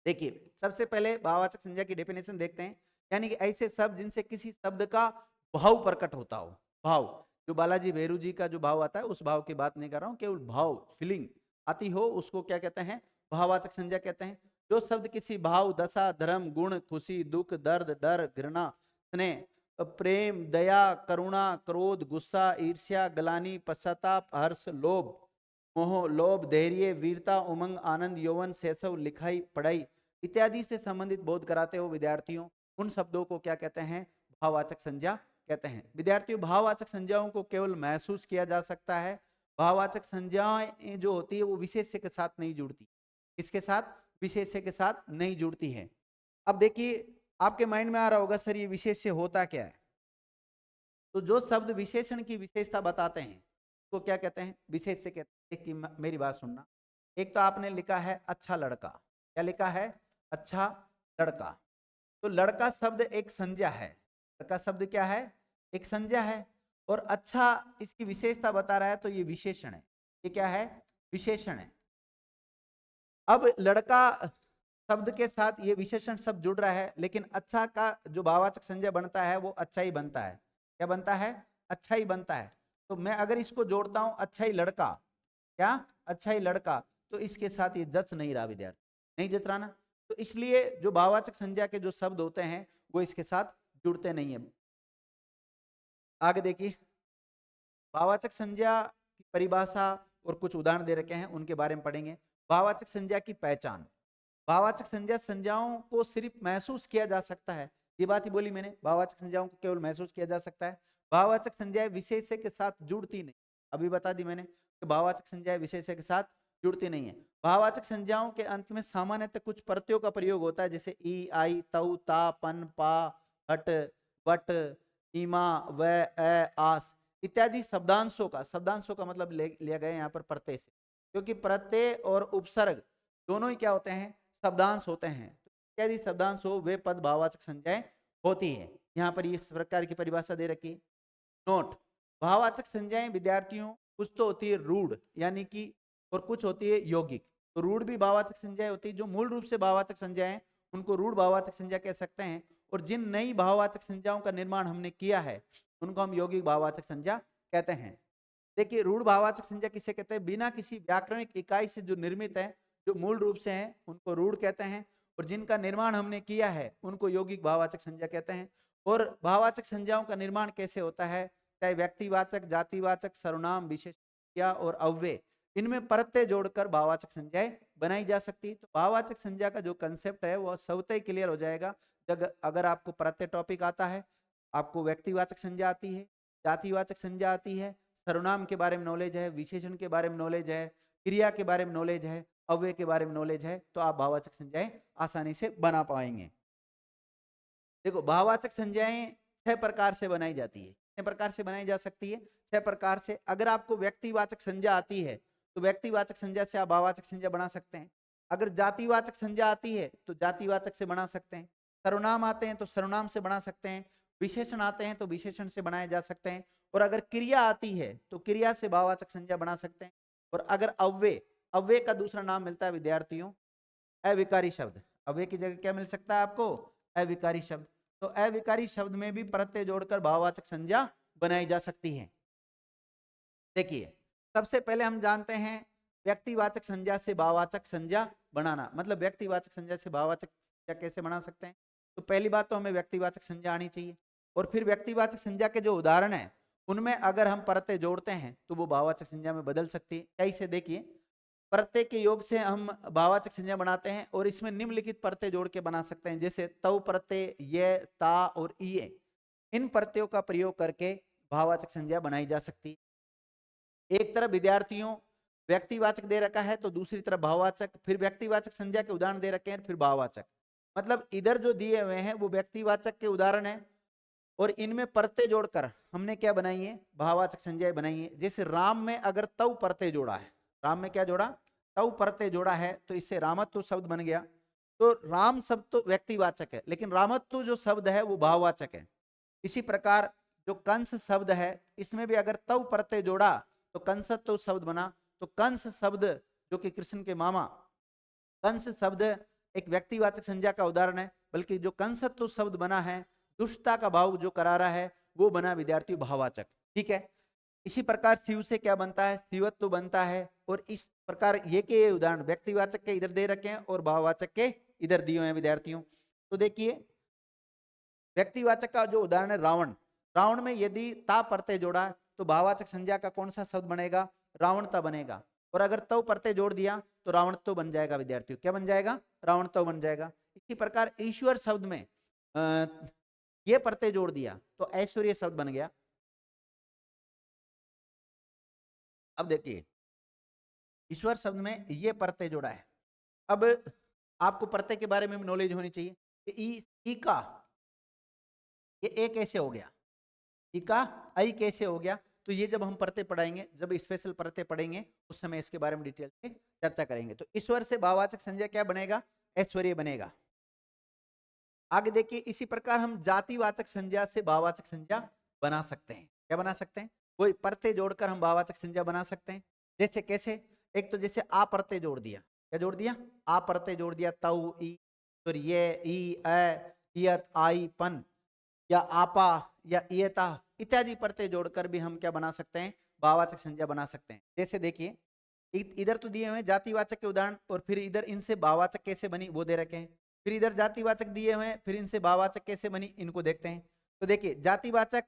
देखिए सबसे पहले भाववाचक संज्ञा की डेफिनेशन देखते हैं, यानी कि ऐसे शब्द जिनसे किसी शब्द का भाव प्रकट होता हो। भाव, जो बालाजी भेरू जी का जो भाव आता है उस भाव की बात नहीं कर रहा हूं, केवल भाव फीलिंग आती हो उसको क्या कहते हैं, भाववाचक संज्ञा कहते हैं। जो शब्द किसी भाव, दशा, धर्म, गुण, खुशी, दुख, दर्द, डर, घृणा, स्नेह, प्रेम, दया, करुणा, क्रोध, गुस्सा, ईर्ष्या, ग्लानि, पश्चाताप, हर्ष, लोभ, मोह, लोभ, धैर्य, वीरता, उमंग, आनंद, यौवन, शैशव, लिखाई, पढ़ाई इत्यादि से संबंधित बोध कराते हो विद्यार्थियों, उन शब्दों को क्या कहते हैं, भाववाचक संज्ञा कहते हैं। विद्यार्थियों भाववाचक संज्ञाओं को केवल महसूस किया जा सकता है, भाववाचक संज्ञाएं जो होती है वो विशेष्य के साथ नहीं जुड़ती। किसके साथ, विशेष्य के साथ नहीं जुड़ती है। अब देखिए आपके माइंड में आ रहा होगा सर ये विशेष्य होता क्या है, तो जो शब्द विशेषण की विशेषता बताते हैं तो क्या कहते हैं, विशेष्य कहते हैं। कि मेरी बात सुनना, एक तो आपने लिखा है अच्छा लड़का, क्या लिखा है, अच्छा लड़का, तो लड़का शब्द एक संज्ञा है, लड़का शब्द क्या है, एक संज्ञा है, और अच्छा इसकी विशेषता बता रहा है तो ये विशेषण है, ये क्या है, विशेषण है। अब लड़का शब्द के साथ ये विशेषण शब्द जुड़ रहा है, लेकिन अच्छा का जो भाववाचक संज्ञा बनता है वो अच्छा ही बनता है, क्या बनता है, अच्छा ही बनता है। तो मैं अगर इसको जोड़ता हूं अच्छा ही लड़का, क्या, अच्छा ही लड़का, तो इसके साथ ये जच नहीं रहा विद्यार्थी, नहीं जच रहा ना, तो इसलिए जो भाववाचक संज्ञा के जो शब्द होते हैं वो इसके साथ जुड़ते नहीं है। आगे देखिए भाववाचक संज्ञा की परिभाषा और कुछ उदाहरण दे रखे हैं उनके बारे में पढ़ेंगे। भाववाचक संज्ञा की पहचान, भाववाचक संज्ञा संज्ञाओं को सिर्फ महसूस किया जा सकता है, ये बात ही बोली मैंने, भाववाचक संज्ञाओं को केवल महसूस किया जा सकता है। भाववाचक संज्ञाएं विशेष्य के साथ जुड़ती नहीं, अभी बता दी मैंने कि भाववाचक संज्ञाएं विशेष्य के साथ जुड़ती नहीं है। भाववाचक संज्ञाओं के अंत में सामान्यतः कुछ प्रत्ययों का प्रयोग होता है, जैसे ई, आई, तऊ, ता, पन, पा, हट, वट, ईमा, व, आस इत्यादि शब्दांशों का मतलब लिया गया यहाँ पर प्रत्यय से, क्योंकि प्रत्यय और उपसर्ग दोनों ही क्या होते हैं, शब्दांश होते हैं। इत्यादि शब्दांश हो वे पद भाववाचक संज्ञाएं होती है। यहाँ पर इस प्रकार की परिभाषा दे रखी है। नोट, भाववाचक संज्ञाएं विद्यार्थियों कुछ तो होती है रूढ़ यानी कि, और कुछ होती है यौगिक। तो रूढ़ भी भाववाचक संज्ञाएं होती है, जो मूल रूप से भाववाचक संज्ञाएं उनको रूढ़ भाववाचक संज्ञा कह सकते हैं, और जिन नई भाववाचक संज्ञाओं का निर्माण हमने किया है उनको हम यौगिक भाववाचक संज्ञा कहते हैं। देखिए रूढ़ भाववाचक संज्ञा किसे कहते हैं, बिना किसी व्याकरणिक इकाई से जो निर्मित है, जो मूल रूप से हैं उनको रूढ़ कहते हैं, और जिनका निर्माण हमने किया है उनको यौगिक भाववाचक संज्ञा कहते हैं। और भाववाचक संज्ञाओं का निर्माण कैसे होता है, चाहे व्यक्तिवाचक, जातिवाचक, सर्वनाम, विशेषण और अव्यय, इनमें प्रत्यय जोड़कर भाववाचक संज्ञाएं बनाई जा सकती है। तो भाववाचक संज्ञा का जो कंसेप्ट है वो स्वतः ही क्लियर हो जाएगा अगर आपको प्रत्यय टॉपिक आता है, आपको व्यक्तिवाचक संज्ञा आती है, जातिवाचक संज्ञा आती है, सर्वनाम के बारे में नॉलेज है, विशेषण के बारे में नॉलेज है, क्रिया के बारे में नॉलेज है, अव्यय के बारे में नॉलेज है, तो आप भाववाचक संज्ञाएं आसानी से बना पाएंगे। देखो भाववाचक संज्ञाएं 6 प्रकार से बनाई जाती है, कितने प्रकार से बनाई जा सकती है, 6 प्रकार से। अगर आपको व्यक्तिवाचक संज्ञा आती है तो व्यक्तिवाचक संज्ञा से आप भाववाचक संज्ञा बना सकते हैं। अगर जातिवाचक संज्ञा आती है तो जातिवाचक से बना सकते हैं, सर्वनाम आते हैं तो सर्वनाम से बना सकते हैं, विशेषण आते हैं तो विशेषण से बनाए जा सकते हैं, और अगर क्रिया आती है तो क्रिया से भाववाचक संज्ञा बना सकते हैं। और अगर अव्यय, अव्यय का दूसरा नाम मिलता है विद्यार्थियों अविकारी शब्द, अव्यय की जगह क्या मिल सकता है आपको, अविकारी शब्द। तो अविकारी शब्द में भी प्रत्यय जोड़कर भाववाचक संज्ञा बनाई जा सकती है। देखिए, सबसे पहले हम जानते हैं व्यक्तिवाचक संज्ञा से भाववाचक संज्ञा बनाना, मतलब व्यक्तिवाचक संज्ञा से भाववाचक संज्ञा कैसे बना सकते हैं। तो पहली बात तो हमें व्यक्तिवाचक संज्ञा आनी चाहिए, और फिर व्यक्तिवाचक संज्ञा के जो उदाहरण है उनमें अगर हम प्रत्यय जोड़ते हैं तो वो भाववाचक संज्ञा में बदल सकती है। कैसे, देखिए, प्रत्यय के योग से हम भाववाचक संज्ञा बनाते हैं और इसमें निम्नलिखित प्रत्यय जोड़ के बना सकते हैं, जैसे तव प्रत्यय, ये, ता और इये। इन प्रत्ययों का प्रयोग करके भाववाचक संज्ञा बनाई जा सकती है। एक तरफ विद्यार्थियों व्यक्तिवाचक दे रखा है तो दूसरी तरफ भाववाचक, फिर व्यक्तिवाचक संज्ञा के उदाहरण दे रखे हैं, फिर भाववाचक। मतलब इधर जो दिए हुए हैं वो व्यक्तिवाचक के उदाहरण है और इनमें प्रत्यय जोड़कर हमने क्या बनाई है, भाववाचक संज्ञा बनाई है। जैसे राम में अगर तव प्रत्यय जोड़ा है, राम में क्या जोड़ा, तव प्रत्यय जोड़ा है, तो इससे रामत्व शब्द बन गया। तो राम शब्द तो व्यक्तिवाचक है, लेकिन रामत्व जो शब्द है वो भाववाचक है। इसी प्रकार जो कंस शब्द है इसमें भी अगर तव प्रत्यय जोड़ा तो कंसत्व शब्द बना। तो कंस शब्द जो कि कृष्ण के मामा, कंस शब्द एक व्यक्तिवाचक संज्ञा का उदाहरण है, बल्कि जो कंसत्व शब्द बना है, दुष्टता का भाव जो करा रहा है, वो बना विद्यार्थी भाववाचक। ठीक है। इसी प्रकार शिव से क्या बनता है, शिवत्व बनता है। और इस प्रकार ये के उदाहरण व्यक्तिवाचक के इधर दे रखे हैं और भाववाचक के इधर दिए हुए हैं विद्यार्थियों। तो देखिए, व्यक्तिवाचक का जो उदाहरण है रावण, रावण में यदि ता प्रत्यय जोड़ा तो भाववाचक संज्ञा का कौन सा शब्द बनेगा, रावणता बनेगा। और अगर तव प्रत्यय जोड़ दिया तो रावणत्व बन जाएगा विद्यार्थियों। क्या बन जाएगा, रावणत्व बन जाएगा। इसी प्रकार ईश्वर शब्द में ये प्रत्यय जोड़ दिया तो ऐश्वर्य शब्द बन गया। अब देखिए, ईश्वर शब्द में ये प्रत्यय जोड़ा है। अब आपको प्रत्यय के बारे में नॉलेज होनी चाहिए कि ई का ये ए कैसे हो गया, ई का आई कैसे हो गया। तो ये जब हम प्रत्यय पढ़ाएंगे, जब स्पेशल प्रत्यय पढ़ेंगे उस समय इसके बारे में डिटेल से चर्चा करेंगे। तो ईश्वर से भाववाचक संज्ञा क्या बनेगा, ऐश्वर्य बनेगा। आगे देखिए, इसी प्रकार हम जातिवाचक संज्ञा से भाववाचक संज्ञा बना सकते हैं। क्या बना सकते हैं, कोई प्रत्यय जोड़कर हम भाववाचक संज्ञा बना सकते हैं। जैसे कैसे, एक तो जैसे आ प्रत्यय जोड़ दिया, क्या जोड़ दिया, आ प्रत्यय जोड़ दिया, तऊ ई, फिर ये ई ए इयत आई पन, या आपा या इयता इत्यादि प्रत्यय जोड़कर भी हम क्या बना सकते हैं, भाववाचक संज्ञा बना सकते हैं। जैसे देखिए, इधर तो दिए हुए हैं जातिवाचक के उदाहरण, और फिर इधर इनसे भाववाचक कैसे बनी वो दे रखे हैं। फिर इधर जातिवाचक दिए हुए हैं, फिर इनसे भाववाचक कैसे बनी इनको देखते हैं। तो देखिए, जातिवाचक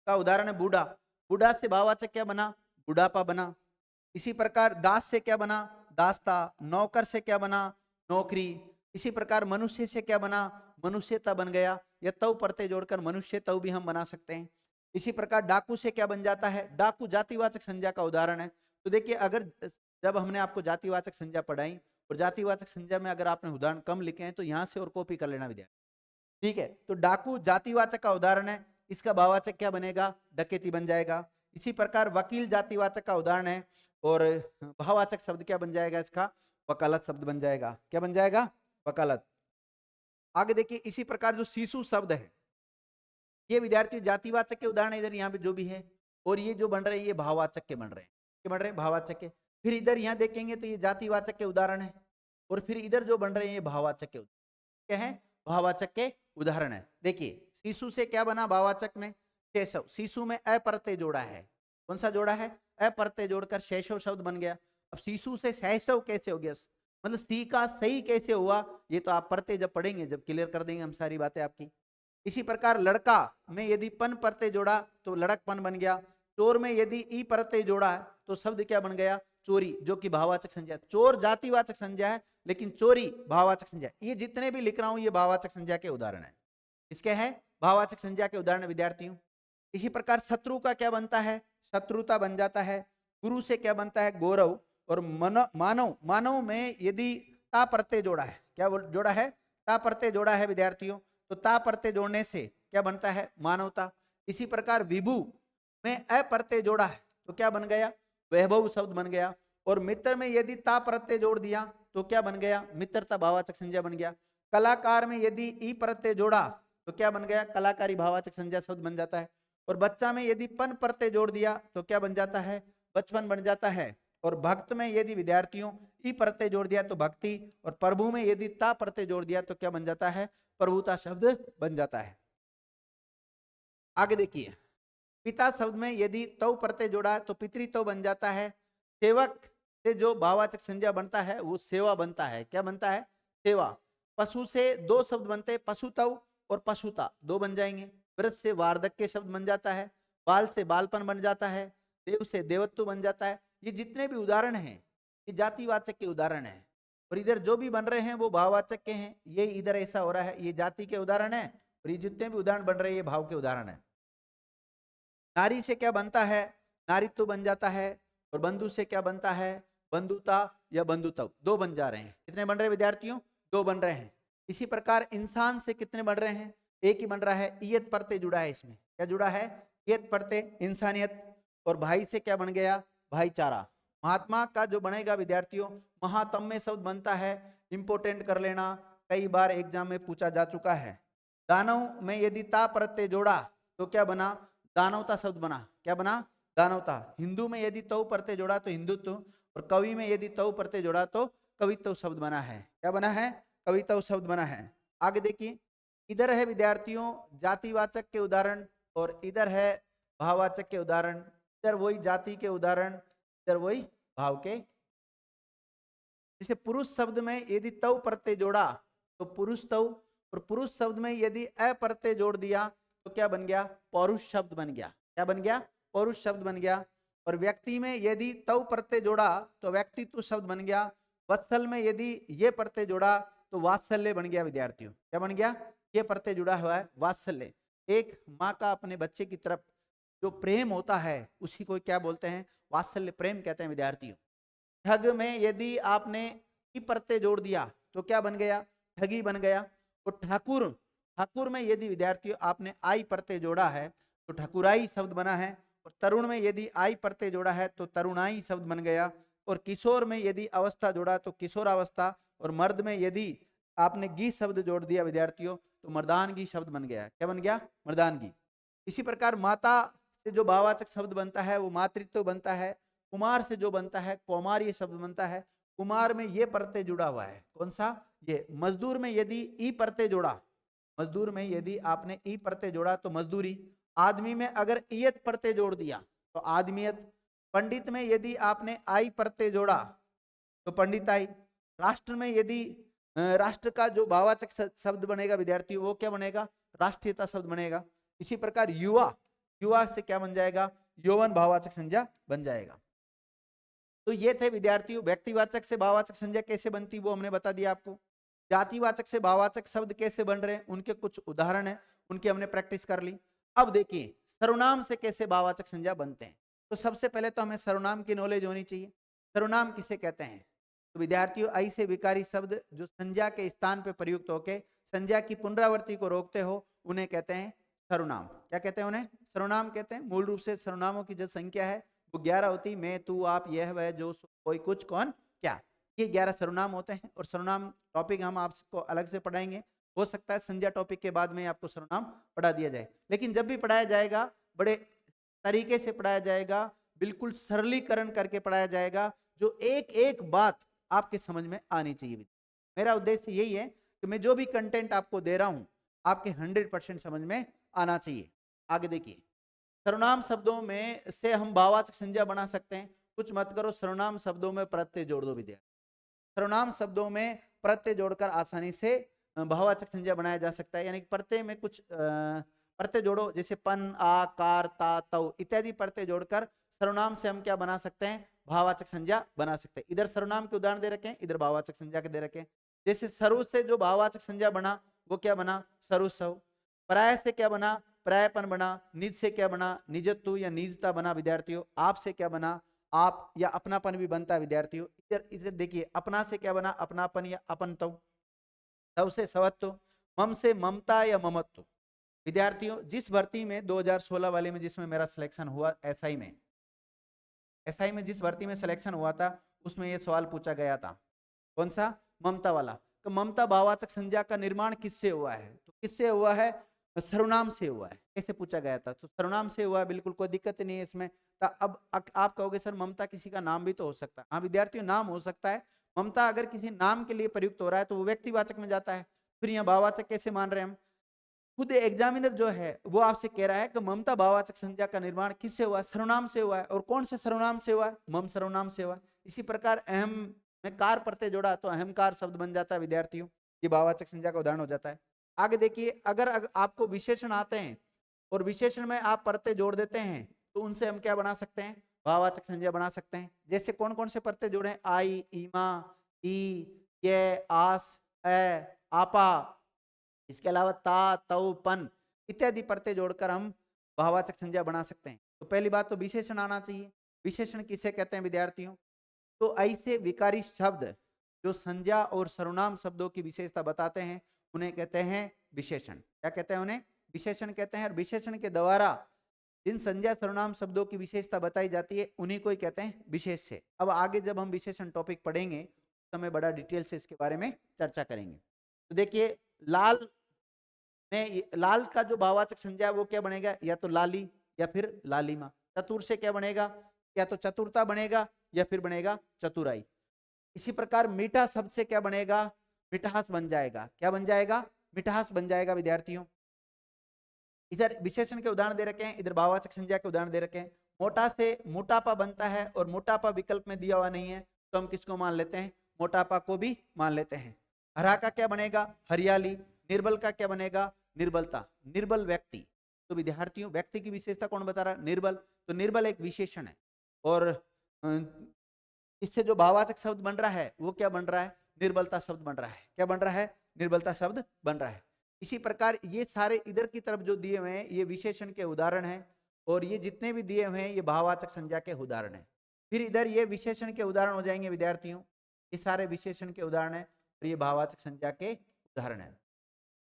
का उदाहरण है बूढ़ा, बूढ़ा से भाववाचक क्या बना, बुढ़ापा बना। इसी प्रकार दास से क्या बना, दासता। नौकर से क्या बना, नौकरी। इसी प्रकार मनुष्य से क्या बना, मनुष्यता बन गया। या तव प्रत्यय जोड़कर मनुष्य तव भी हम बना सकते हैं। इसी प्रकार डाकू से क्या बन जाता है, डाकू जातिवाचक संज्ञा का उदाहरण है। तो देखिए, अगर जब हमने आपको जातिवाचक संज्ञा पढ़ाई और जातिवाचक संज्ञा में अगर आपने उदाहरण कम लिखे हैं तो यहाँ से और कॉपी कर लेना विद्यार्थी। ठीक है। तो डाकू जातिवाचक का उदाहरण है, इसका भाववाचक क्या बनेगा, डकैती बन जाएगा। इसी प्रकार वकील जातिवाचक का उदाहरण है और भाववाचक शब्द क्या बन जाएगा इसका, वकालत शब्द बन जाएगा। क्या बन जाएगा, वकालत। आगे देखिए, इसी प्रकार जो शिशु शब्द है ये विद्यार्थी जातिवाचक के उदाहरण इधर यहाँ पे जो भी है, और ये जो बन रहे हैं ये भाववाचक के बन रहे हैं। क्या बन रहे हैं, भाववाचक के। फिर इधर यहाँ देखेंगे तो ये जातिवाचक के उदाहरण है, और फिर इधर जो बन रहे हैं ये भाववाचक के क्या है, भाववाचक के उदाहरण है। देखिए, शिशु से क्या बना भाववाचक में, शैशव। शिशु में अप्रत्यय जोड़ा है, कौन सा जोड़ा है, अप्रत्यय जोड़कर शैशव शब्द बन गया। अब शिशु से शैशव कैसे हो गया, मतलब सी का सही कैसे हुआ, ये तो आप प्रत्यय जब पढ़ेंगे जब क्लियर कर देंगे हम सारी बातें आपकी। इसी प्रकार लड़का में यदि पन प्रत्यय जोड़ा तो लड़कपन बन गया। चोर में यदि ई प्रत्यय जोड़ा है तो शब्द क्या बन गया, चोरी, जो कि भाववाचक संज्ञा। चोर जातिवाचक संज्ञा है लेकिन चोरी भाववाचक संज्ञा। ये जितने भी लिख रहा हूं ये भाववाचक संज्ञा के उदाहरण है। इसके हैं भाववाचक संज्ञा के उदाहरण विद्यार्थियों। इसी प्रकार शत्रु का क्या बनता है, शत्रुता बन जाता है। गुरु से क्या बनता है, गौरव। और मानव, मानव में यदि ता प्रत्यय जोड़ा है, क्या जोड़ा है, ता प्रत्यय जोड़ा है विद्यार्थियों, तो ता प्रत्यय जोड़ने से क्या बनता है, मानवता। इसी प्रकार विभु में अप्रत्यय जोड़ा है तो क्या बन गया, वैभव शब्द बन गया। और मित्र में यदि ता प्रत्यय जोड़ दिया तो क्या बन गया, मित्रता भाववाचक संज्ञा बन गया। कलाकार में यदि ई प्रत्यय जोड़ा तो क्या बन गया, कलाकारी भाववाचक संज्ञा शब्द बन जाता है। और बच्चा में यदि पन प्रत्यय जोड़ दिया तो क्या बन जाता है, बचपन बन जाता है। और भक्त में यदि विद्यार्थियों ई प्रत्यय जोड़ दिया तो भक्ति। और प्रभु में यदि ता प्रत्यय जोड़ दिया तो क्या बन जाता है, प्रभुता शब्द बन जाता है। आगे देखिए, पिता शब्द में यदि तव प्रत्यय जोड़ा तो पितृतव बन जाता है। सेवक से जो भाववाचक संज्ञा बनता है वो सेवा बनता है। क्या बनता है? सेवा। पशु से दो शब्द बनते हैं, पशुतव और पशुता, दो बन जाएंगे। वृद्ध से वार्धक्य शब्द बन जाता है, बाल से बालपन बन जाता है, देव से देवत्व बन जाता है। ये जितने भी उदाहरण हैं ये जातिवाचक के उदाहरण हैं, और इधर जो भी बन रहे हैं वो भाववाचक के हैं। ये इधर ऐसा हो रहा है, ये जाति के उदाहरण है, और ये जितने भी उदाहरण बन रहे हैं ये भाव के उदाहरण है। नारी से क्या बनता है? नारीत्व बन जाता है। और बंधु से क्या बनता है? बंधुता या बंधुत्व, दो बन जा रहे हैं। कितने बन रहे हैं विद्यार्थियों? दो बन रहे हैं। इसी प्रकार इंसान से कितने बन रहे हैं? एक ही बन रहा है, ईयत प्रत्यय जुड़ा है इसमें। क्या जुड़ा है? ईयत प्रत्यय, इंसानियत। और भाई से क्या बन गया? भाईचारा। महात्मा का जो बनेगा विद्यार्थियों, महात्म्य शब्द बनता है। इंपोर्टेंट कर लेना, कई बार एग्जाम में पूछा जा चुका है। दानव में यदि ता प्रत्यय जोड़ा तो क्या बना? दानवता शब्द बना। क्या बना? दानवता। हिंदू में यदि तव प्रत्यय जोड़ा तो हिंदुत्व, और कवि में यदि तव प्रत्यय जोड़ा तो कवित्व शब्द बना है। क्या बना है? कवित्व शब्द बना है। आगे देखिए, इधर है विद्यार्थियों जातिवाचक के उदाहरण, और इधर है भाववाचक के उदाहरण। इधर वही जाति के उदाहरण, इधर वही भाव के। जैसे पुरुष शब्द में यदि तव प्रत्यय जोड़ा तो पुरुष तव, और पुरुष शब्द में यदि अ प्रत्यय जोड़ दिया तो क्या बन गया? पौरुष शब्द बन गया। क्या बन गया? पौरुष शब्द बन गया। और व्यक्ति में यदि तव प्रत्यय जोड़ा तो व्यक्तित्व शब्द बन गया। वत्सल में यदि ये प्रत्यय जोड़ा तो वात्सल्य बन गया विद्यार्थियों। क्या बन गया? ये प्रत्यय जुड़ा हुआ है, वात्सल्य। एक माँ का अपने बच्चे की तरफ जो प्रेम होता है उसी को क्या बोलते हैं? वात्सल्य प्रेम कहते हैं विद्यार्थियों। ठग में यदि आपने ई प्रत्यय जोड़ दिया तो क्या बन गया? ठगी बन गया। और ठाकुर, ठाकुर में यदि विद्यार्थियों आपने आई प्रत्यय जोड़ा है तो ठकुराई शब्द बना है। और तरुण में यदि आई प्रत्यय जोड़ा है तो तरुणाई शब्द बन गया। और किशोर में यदि अवस्था जोड़ा तो किशोरावस्था। और मर्द में यदि आपने गी शब्द जोड़ दिया विद्यार्थियों तो मर्दानगी शब्द बन गया। क्या बन गया? मर्दानगी। इसी प्रकार माता से जो भाववाचक शब्द बनता है वो मातृत्व बनता है। कुमार से जो बनता है कौमार ये शब्द बनता है। कुमार में ये प्रत्यय जुड़ा हुआ है, कौन सा? ये। मजदूर में यदि ई प्रत्यय जोड़ा, मजदूर में यदि आपने ई प्रत्यय जोड़ा तो मजदूरी। आदमी में अगर ईयत प्रत्यय जोड़ दिया तो आदमियत। पंडित में यदि आपने आई प्रत्यय जोड़ा तो पंडिताई। राष्ट्र में यदि राष्ट्र का जो भाववाचक शब्द बनेगा विद्यार्थी वो क्या बनेगा? राष्ट्रीयता शब्द बनेगा। इसी प्रकार युवा, युवा से क्या बन जाएगा? यौवन भाववाचक संज्ञा बन जाएगा। तो ये थे विद्यार्थियों व्यक्तिवाचक से भाववाचक संज्ञा कैसे बनती वो हमने बता दिया आपको। जातिवाचक से भाववाचक शब्द कैसे बन रहे हैं उनके कुछ उदाहरण है, उनकी हमने प्रैक्टिस कर ली। अब देखिए सर्वनाम से कैसे भाववाचक संज्ञा बनते हैं। तो सबसे पहले तो हमें सर्वनाम की नॉलेज होनी चाहिए। सर्वनाम किसे कहते हैं? तो विद्यार्थियों आई से विकारी शब्द जो संज्ञा के स्थान पर प्रयुक्त होकर संज्ञा की पुनरावृत्ति को रोकते हो उन्हें कहते हैं सर्वनाम। क्या कहते हैं? उन्हें सर्वनाम कहते हैं। मूल रूप से सर्वनामों की जो संख्या है वो 11 होती। मैं, तू, आप, यह, वह, जो, कोई, कुछ, कौन, क्या, ये 11 सर्वनाम होते हैं। और सर्वनाम टॉपिक हम आपको अलग से पढ़ाएंगे। हो सकता है संज्ञा टॉपिक के बाद में आपको सर्वनाम पढ़ा दिया जाए, लेकिन जब भी पढ़ाया जाएगा बड़े तरीके से पढ़ाया जाएगा, बिल्कुल सरलीकरण करके पढ़ाया जाएगा, जो एक एक बात आपके समझ में आनी चाहिए। मेरा उद्देश्य यही है कि मैं जो भी कंटेंट आपको दे रहा हूं आपके 100% समझ में आना चाहिए। आगे देखिए, सर्वनाम शब्दों में से हम भाववाचक संज्ञा बना सकते हैं। कुछ मत करो, सर्वनाम शब्दों में प्रत्यय जोड़ दो विद्यार्थी। सर्वनाम शब्दों में प्रत्यय जोड़कर आसानी से भाववाचक संज्ञा बनाया जा सकता है। यानी प्रत्यय में कुछ प्रत्यय जोड़ो, जैसे पन, आ, कार, ता, तव इत्यादि प्रत्यय जोड़कर सर्वनाम से हम क्या बना सकते हैं? भाववाचक संज्ञा बना सकते हैं। इधर सर्वनाम के उदाहरण दे रखे हैं, इधर भाववाचक संज्ञा के दे रखे हैं। जैसे सर्व से जो भाववाचक संज्ञा बना वो क्या बना? सर्वस्व। पराय से क्या बना? परायपन बना। निज से क्या बना? निजत्व या निजता बना विद्यार्थियों। आप से क्या बना? आप या अपनापन भी बनता है विद्यार्थियों। इधर इधर देखिए, अपना से क्या बना? अपनापन या अपनत्व। तव से सवत्व। मम से ममता या ममत्व। विद्यार्थियों जिस भर्ती में 2016 वाले में जिसमें मेरा सिलेक्शन हुआ एसआई में जिस भर्ती में सिलेक्शन हुआ था उसमें यह सवाल पूछा गया था। कौन सा? ममता वाला। तो ममता भाववाचक संज्ञा का निर्माण किससे हुआ है? तो किससे हुआ है? सर्वनाम से हुआ है। कैसे पूछा गया था? तो सर्वनाम से हुआ है, बिल्कुल कोई दिक्कत नहीं है इसमें। तो अब आप कहोगे सर ममता किसी का नाम भी तो हो सकता है। हाँ विद्यार्थियों, नाम हो सकता है। ममता अगर किसी नाम के लिए प्रयुक्त हो रहा है तो वो व्यक्तिवाचक में जाता है। फिर यहाँ भाववाचक कैसे मान रहे हैं हम? खुद एग्जामिनर जो है वो आपसे कह रहा है कि ममता भाववाचक संज्ञा का निर्माण किससे हुआ है? सर्वनाम से हुआ है। और कौन से सर्वनाम से हुआ है? मम सर्वनाम से हुआ है। इसी प्रकार अहम में कार प्रत्यय जोड़ा तो अहमकार शब्द बन जाता है विद्यार्थियों, ये भाववाचक संज्ञा का उदाहरण हो जाता है। आगे देखिए, अगर आपको विशेषण आते हैं और विशेषण में आप प्रत्यय जोड़ देते हैं तो उनसे हम क्या बना सकते हैं? भाववाचक संज्ञा बना सकते हैं। जैसे कौन कौन से प्रत्यय जोड़े हैं? आई, ईमा, ई, ये, आस, ए, आपा, इसके अलावा ता, तऊ, पन इत्यादि प्रत्यय जोड़कर हम भाववाचक संज्ञा बना सकते हैं। तो पहली बात तो विशेषण आना चाहिए। विशेषण किसे कहते हैं विद्यार्थियों? तो ऐसे विकारी शब्द जो संज्ञा और सर्वनाम शब्दों की विशेषता बताते हैं उन्हें कहते हैं विशेषण। क्या कहते हैं? उन्हें विशेषण कहते हैं। और विशेषण के द्वारा जिन संज्ञा सर्वनाम शब्दों की विशेषता बताई जाती है उन्हीं को ही कहते हैं विशेष्य। अब आगे जब हम विशेषण टॉपिक पढ़ेंगे तो हमें बड़ा डिटेल से इसके बारे में चर्चा करेंगे। तो देखिए, लाल में लाल का जो भाववाचक संज्ञा है वो क्या बनेगा? या तो लाली या फिर लालिमा। चतुर से क्या बनेगा? या तो चतुरता बनेगा या फिर बनेगा चतुराई। इसी प्रकार मीठा शब्द से क्या बनेगा? मिठास बन जाएगा। क्या बन जाएगा? मिठास बन जाएगा विद्यार्थियों। इधर विशेषण के उदाहरण दे रखे हैं, इधर भाववाचक संज्ञा के उदाहरण दे रखे हैं। मोटा से मोटापा बनता है और मोटापा विकल्प में दिया हुआ नहीं है तो हम किसको मान लेते हैं? मोटापा को भी मान लेते हैं। हरा का क्या बनेगा? हरियाली। निर्बल का क्या बनेगा? निर्बलता। निर्बल व्यक्ति। तो विद्यार्थियों, व्यक्ति की विशेषता कौन बता रहा है? निर्बल। तो निर्बल एक विशेषण है। और इससे जो भाववाचक शब्द बन रहा है वो क्या बन रहा है? निर्बलता शब्द बन रहा है। क्या बन रहा है? निर्बलता शब्द बन रहा है। इसी प्रकार ये सारे इधर की तरफ जो दिए हुए हैं ये विशेषण के उदाहरण हैं और ये जितने भी दिए हुए हैं ये भाववाचक संज्ञा के उदाहरण हैं। फिर इधर ये विशेषण के उदाहरण हो जाएंगे विद्यार्थियों। ये सारे विशेषण के उदाहरण हैं और ये भाववाचक संज्ञा के उदाहरण हैं।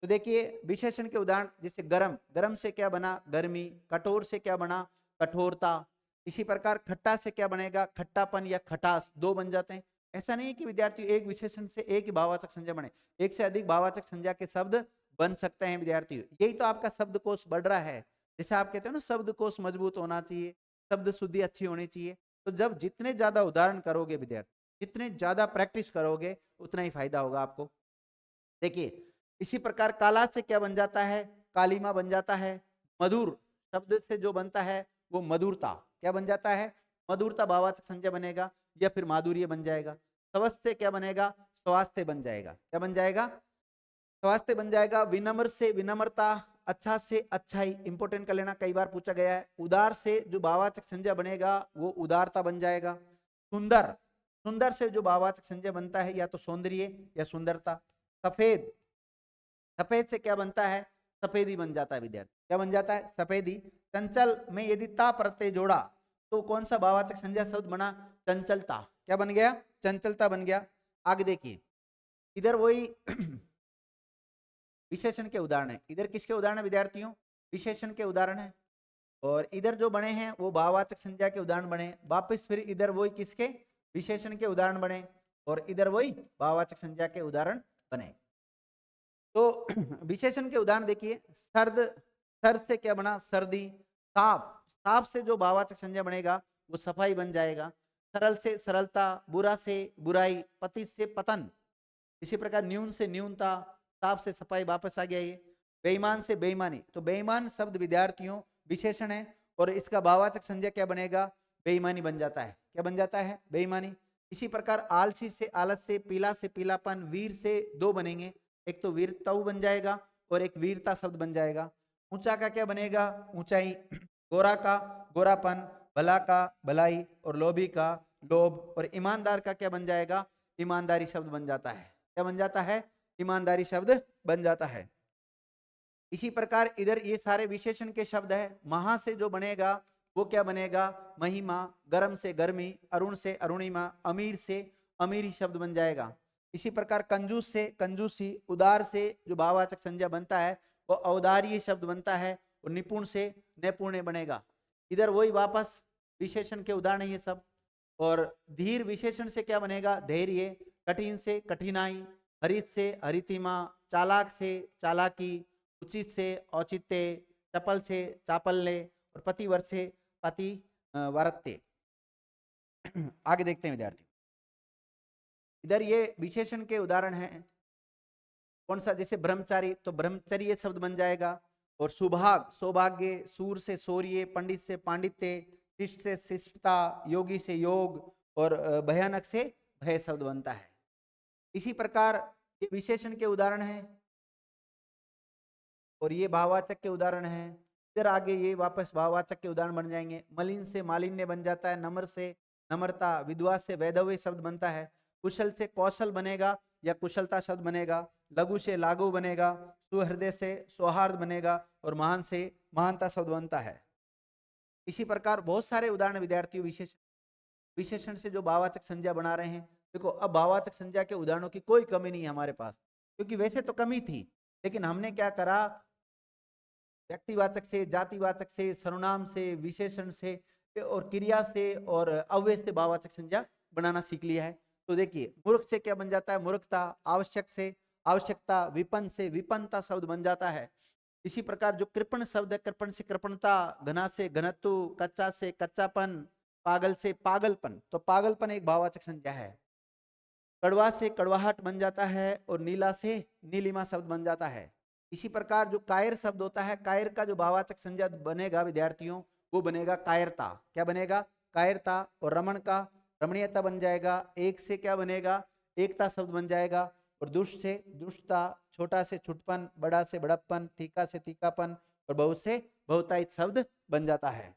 तो देखिए, विशेषण के उदाहरण जैसे गरम, गरम से क्या बना? गर्मी। कठोर से क्या बना? कठोरता। इसी प्रकार खट्टा से क्या बनेगा? खट्टापन या खटास। दो बन जाते हैं। ऐसा नहीं है कि विद्यार्थी एक विशेषण से एक ही भाववाचक संज्ञा बने, एक से अधिक भाववाचक संज्ञा के शब्द बन सकते हैं विद्यार्थी। यही तो आपका शब्दकोश बढ़ रहा है। जैसे आप कहते हो ना, शब्दकोश मजबूत होना चाहिए, शब्द शुद्धि अच्छी होनी चाहिए। तो जब जितने ज्यादा उदाहरण करोगे विद्यार्थी, जितने ज्यादा प्रैक्टिस करोगे उतना ही फायदा होगा आपको। देखिए, इसी प्रकार काला से क्या बन जाता है? कालीमा बन जाता है। मधुर शब्द से जो बनता है वो मधुरता। क्या बन जाता है? मधुरता भाववाचक संज्ञा बनेगा या फिर माधुर्य बन जाएगा। स्वस्थ से क्या बनेगा? स्वास्थ्य बन जाएगा। क्या बन जाएगा? स्वास्थ्य बन जाएगा। विनम्र से विनम्रता। अच्छा से अच्छाई। इंपोर्टेंट कर लेना, कई बार पूछा गया है। उदार से जो भाववाचक संज्ञा बनेगा वो उदारता बन जाएगा। सुंदर, सुंदर से जो भाववाचक संज्ञा बनता है या तो सौंदर्य या सुंदरता। सफेद, सफेद से क्या बनता है? सफेदी बन जाता है विद्यार्थी। क्या बन जाता है? सफेदी। चंचल में यदि ता प्रत्यय जोड़ा तो कौन सा भाववाचक संज्ञा शब्द बना? चंचलता। क्या बन गया? चंचलता बन गया। आगे देखिए, इधर वही विशेषण के उदाहरण है। इधर किसके उदाहरण है विद्यार्थियों? विशेषण के उदाहरण है। और इधर जो बने हैं वो भाववाचक संज्ञा के उदाहरण बने। वापस फिर इधर वही किसके? विशेषण के उदाहरण बने। और इधर वही भाववाचक संज्ञा के उदाहरण बने। तो विशेषण के उदाहरण देखिए। सर्द, सर्द से क्या बना? सर्दी। साफ, साफ से जो भाववाचक संज्ञा बनेगा वो सफाई बन जाएगा। सरल से सरलता। बुरा से बुराई। पतित से पतन। इसी प्रकार न्यून से न्यूनता। साफ से सफाई, वापस आ गया ये। बेईमान से बेईमानी। तो बेईमान शब्द विद्यार्थियों विशेषण है और इसका भाववाचक संज्ञा क्या बनेगा? बेईमानी बन जाता है। क्या बन जाता है? बेईमानी। इसी प्रकार आलसी से आलस से, पीला से पीलापन। वीर से दो बनेंगे, एक तो वीरताऊ बन जाएगा और एक वीरता शब्द बन जाएगा। ऊंचा का क्या बनेगा? ऊंचाई। गोरा का गोरापन। भला का भलाई और लोभी का लोभ। और ईमानदार का क्या बन जाएगा? ईमानदारी शब्द बन जाता है। क्या बन जाता है? ईमानदारी शब्द बन जाता है। इसी प्रकार इधर ये सारे विशेषण के शब्द है। महा से जो बनेगा वो क्या बनेगा? महिमा। गर्म से गर्मी। अरुण से अरुणिमा। अमीर से अमीरी शब्द बन जाएगा। इसी प्रकार कंजूस से कंजूसी। उदार से जो भाववाचक संज्ञा बनता है वो औदार्य शब्द बनता है। और निपुण से नैपुण्य बनेगा। इधर वही वापस विशेषण के उदाहरण ये सब। और धीर विशेषण से क्या बनेगा? धैर्य। कठिन से कठिनाई। हरित से हरितिमा। चालाक से चालाकी। उचित से औचित्य। चपल से चापल्य। और पतिव्रत से पति वरत्य। आगे देखते हैं विद्यार्थी। इधर ये विशेषण के उदाहरण हैं। कौन सा, जैसे ब्रह्मचारी तो ब्रह्मचर्य शब्द बन जाएगा। और सुभाग, सौभाग्य, सूर से शौर्य, पंडित से पांडित्य, शिष्ट से शिष्टता, योगी से योग, और भयानक से भय शब्द बनता है। इसी प्रकार ये विशेषण के उदाहरण हैं और ये भाववाचक के उदाहरण हैं। फिर आगे ये वापस भाववाचक के उदाहरण बन जाएंगे। मलिन से मालिन्य बन जाता है, नम्र से नम्रता, विद्वान से वैधव्य शब्द बनता है, कुशल से कौशल बनेगा या कुशलता शब्द बनेगा, लघु से लागू बनेगा, सुहृदय से सौहार्द बनेगा, और महान से महानता शब्द बनता है। इसी प्रकार बहुत सारे उदाहरण विद्यार्थियों विशेषण से जो भाववाचक संज्ञा बना रहे हैं। देखो, अब भाववाचक संज्ञा के उदाहरणों की कोई कमी नहीं है हमारे पास, क्योंकि वैसे तो कमी थी, लेकिन हमने क्या करा, व्यक्तिवाचक से, जातिवाचक से, सर्वनाम से, विशेषण से और क्रिया से और अव्यय से भाववाचक संज्ञा बनाना सीख लिया है। तो देखिए, मूर्ख से क्या बन जाता है, मूर्खता, आवश्यक से आवश्यकता, विपन्न से विपन्नता शब्द बन जाता है। इसी प्रकार जो कृपण शब्द है, कृपण से कृपणता, घना से घनत्व, कच्चा से कच्चापन, पागल से पागलपन, तो पागलपन एक भाववाचक संज्ञा है। कड़वा से कड़वाहट बन जाता है और नीला से नीलिमा शब्द बन जाता है। इसी प्रकार जो कायर शब्द होता है, कायर का जो भाववाचक संज्ञा बनेगा विद्यार्थियों, वो बनेगा कायरता। क्या बनेगा, कायरता। और रमण का रमणीयता बन जाएगा। एक से क्या बनेगा, एकता शब्द बन जाएगा। और दुष्ट से दुष्टता, छोटा से छुटपन, बड़ा से बड़प्पन, तीखा से तीखापन, और बहुत से बहुतायत शब्द बन जाता है।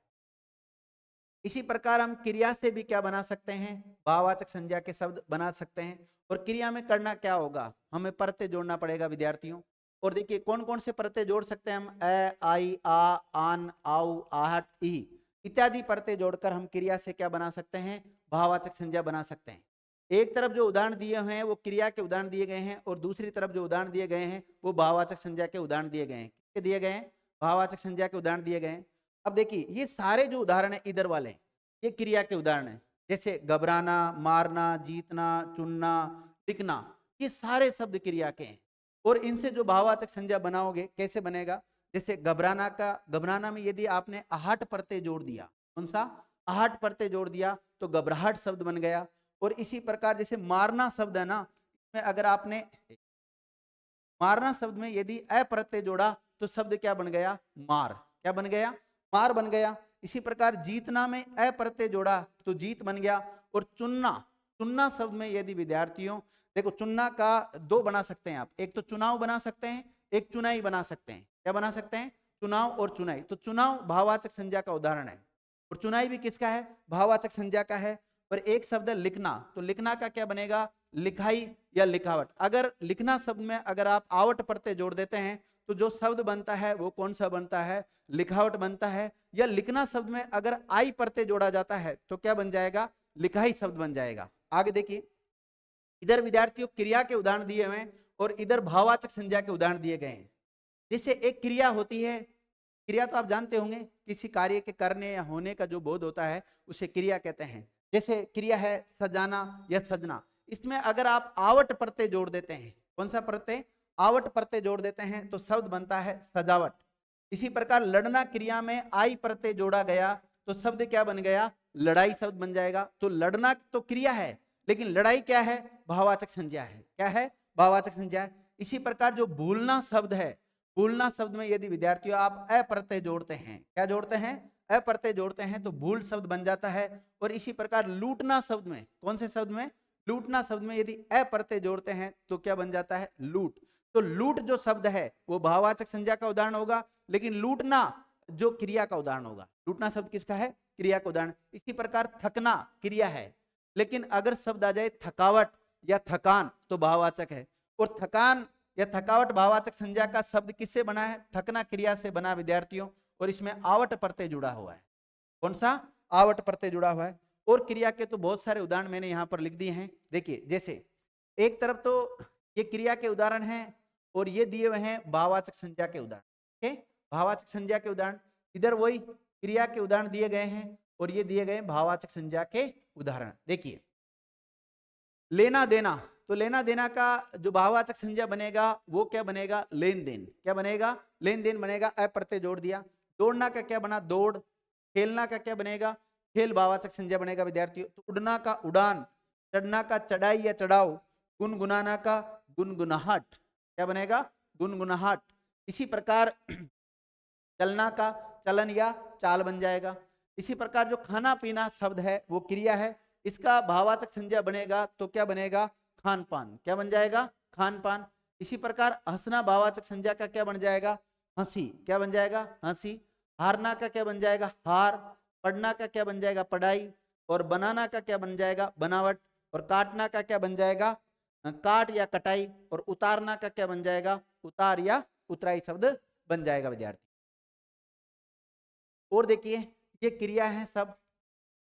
इसी प्रकार हम क्रिया से भी क्या बना सकते हैं, भाववाचक संज्ञा के शब्द बना सकते हैं। और क्रिया में करना क्या होगा, हमें प्रत्यय जोड़ना पड़ेगा विद्यार्थियों। और देखिए कौन कौन से प्रत्यय जोड़ सकते हैं हम, ए, आई, आ, आन, आउ, आहट, ई इत्यादि प्रत्यय जोड़कर हम क्रिया से क्या बना सकते हैं, भाववाचक संज्ञा बना सकते हैं। एक तरफ जो उदाहरण दिए हुए हैं वो क्रिया के उदाहरण दिए गए हैं, और दूसरी तरफ जो उदाहरण दिए गए हैं वो भाववाचक संज्ञा के उदाहरण दिए गए हैं। किसके दिए गए हैं, भाववाचक संज्ञा के उदाहरण दिए गए हैं। अब देखिए ये सारे जो उदाहरण है इधर वाले, ये क्रिया के उदाहरण है। जैसे घबराना, मारना, जीतना, चुनना, लिखना, ये सारे शब्द क्रिया के हैं। और इनसे जो भाववाचक संज्ञा बनाओगे कैसे बनेगा, जैसे घबराना का, घबराना में यदि आपने आहट प्रत्यय जोड़ दिया, कौन सा, आहट प्रत्यय जोड़ दिया, तो घबराहट शब्द बन गया। और इसी प्रकार जैसे मारना शब्द है ना, इसमें अगर आपने मारना शब्द में यदि अ प्रत्यय जोड़ा तो शब्द क्या बन गया, मार। क्या बन गया, मार बन गया। इसी प्रकार जीतना में अ प्रत्यय जोड़ा तो जीत बन गया। और चुनना, चुनना शब्द में यदि विद्यार्थियों देखो, चुनना का दो बना सकते हैं आप, एक तो चुनाव बना सकते हैं, एक चुनाई बना सकते हैं। क्या बना सकते हैं, चुनाव और चुनाई। तो चुनाव भाववाचक संज्ञा का उदाहरण है, और चुनाई भी किसका है, भाववाचक संज्ञा का है। और एक शब्द है लिखना, तो लिखना का क्या बनेगा, लिखाई या लिखावट। अगर लिखना शब्द में अगर आप आवट प्रत्यय जोड़ देते हैं तो जो शब्द बनता है वो कौन सा बनता है, लिखावट बनता है। या लिखना शब्द में अगर आई प्रत्यय जोड़ा जाता है तो क्या बन जाएगा, लिखाई शब्द बन जाएगा। आगे देखिए, इधर विद्यार्थियों क्रिया के उदाहरण दिए हुए हैं और इधर भाववाचक संज्ञा के उदाहरण दिए गए हैं। जैसे एक क्रिया होती है, क्रिया तो आप जानते होंगे, किसी कार्य के करने या होने का जो बोध होता है उसे क्रिया कहते हैं। जैसे क्रिया है सजाना या सजना, इसमें अगर आप आवट प्रत्यय जोड़ देते हैं, कौन सा प्रत्यय, आवट प्रत्यय जोड़ देते हैं तो शब्द बनता है सजावट। इसी प्रकार लड़ना क्रिया में आई प्रत्यय जोड़ा गया तो शब्द क्या बन गया, लड़ाई शब्द बन जाएगा। तो लड़ना तो क्रिया है, लेकिन लड़ाई क्या है, भाववाचक संज्ञा है। क्या है, भाववाचक संज्ञा है। इसी प्रकार जो भूलना शब्द है, भूलना शब्द में यदि विद्यार्थियों आप अ प्रत्यय जोड़ते हैं, क्या जोड़ते हैं, अ प्रत्यय जोड़ते हैं तो भूल शब्द बन जाता है। और इसी प्रकार लूटना शब्द में, कौन से शब्द में, लूटना शब्द में यदि अ प्रत्यय जोड़ते हैं तो क्या बन जाता है, लूट। तो लूट जो शब्द है वो भाववाचक संज्ञा का उदाहरण होगा, लेकिन लूटना जो क्रिया का उदाहरण होगा। लूटना शब्द किसका है, क्रिया का उदाहरण। इसी प्रकार थकना क्रिया है, लेकिन अगर शब्द आ जाए थकावट या थकान तो भाववाचक है। और थकान या थकावट भाववाचक संज्ञा का शब्द किससे बना है, थकना क्रिया से बना विद्यार्थियों। और इसमें आवट प्रत्यय जुड़ा हुआ है, कौन सा, आवट प्रत्यय जुड़ा हुआ है। और क्रिया के तो बहुत सारे उदाहरण मैंने यहां पर लिख दिए हैं। देखिए, जैसे एक तरफ तो ये क्रिया के उदाहरण हैं और ये दिए हुए हैं भाववाचक संज्ञा के उदाहरण। ठीक, भाववाचक संज्ञा के उदाहरण, इधर वही क्रिया के उदाहरण दिए गए हैं और ये दिए गए भाववाचक संज्ञा के उदाहरण। देखिए, लेना देना, तो लेना देना का जो भाववाचक संज्ञा बनेगा वो क्या बनेगा, लेन देन। क्या बनेगा, लेन देन बनेगा, अ प्रत्यय जोड़ दिया। दौड़ना का क्या बना, दौड़। खेलना का क्या बनेगा, खेल भाववाचक संज्ञा बनेगा विद्यार्थियों। तो उड़ना का उड़ान, चढ़ना का चढ़ाई या चढ़ाओ, गुनगुनाना का गुनगुनाहट। क्या बनेगा? गुनगुनाहट। इसी प्रकार चलना का चलन या चाल बन जाएगा। इसी प्रकार जो खाना पीना शब्द है वो क्रिया है, इसका भाववाचक संज्ञा बनेगा तो क्या बनेगा? खान पान। क्या बन जाएगा? खान पान। इसी प्रकार हंसना भाववाचक संज्ञा का क्या बन जाएगा? हंसी। क्या बन जाएगा? हंसी। हारना का क्या बन जाएगा? हार। पढ़ना का क्या बन जाएगा? पढ़ाई। और बनाना का क्या बन जाएगा? बनावट। और काटना का क्या बन जाएगा? काट या कटाई। और उतारना का क्या बन जाएगा? उतार या उतराई शब्द बन जाएगा विद्यार्थी। और देखिए ये क्रिया है सब,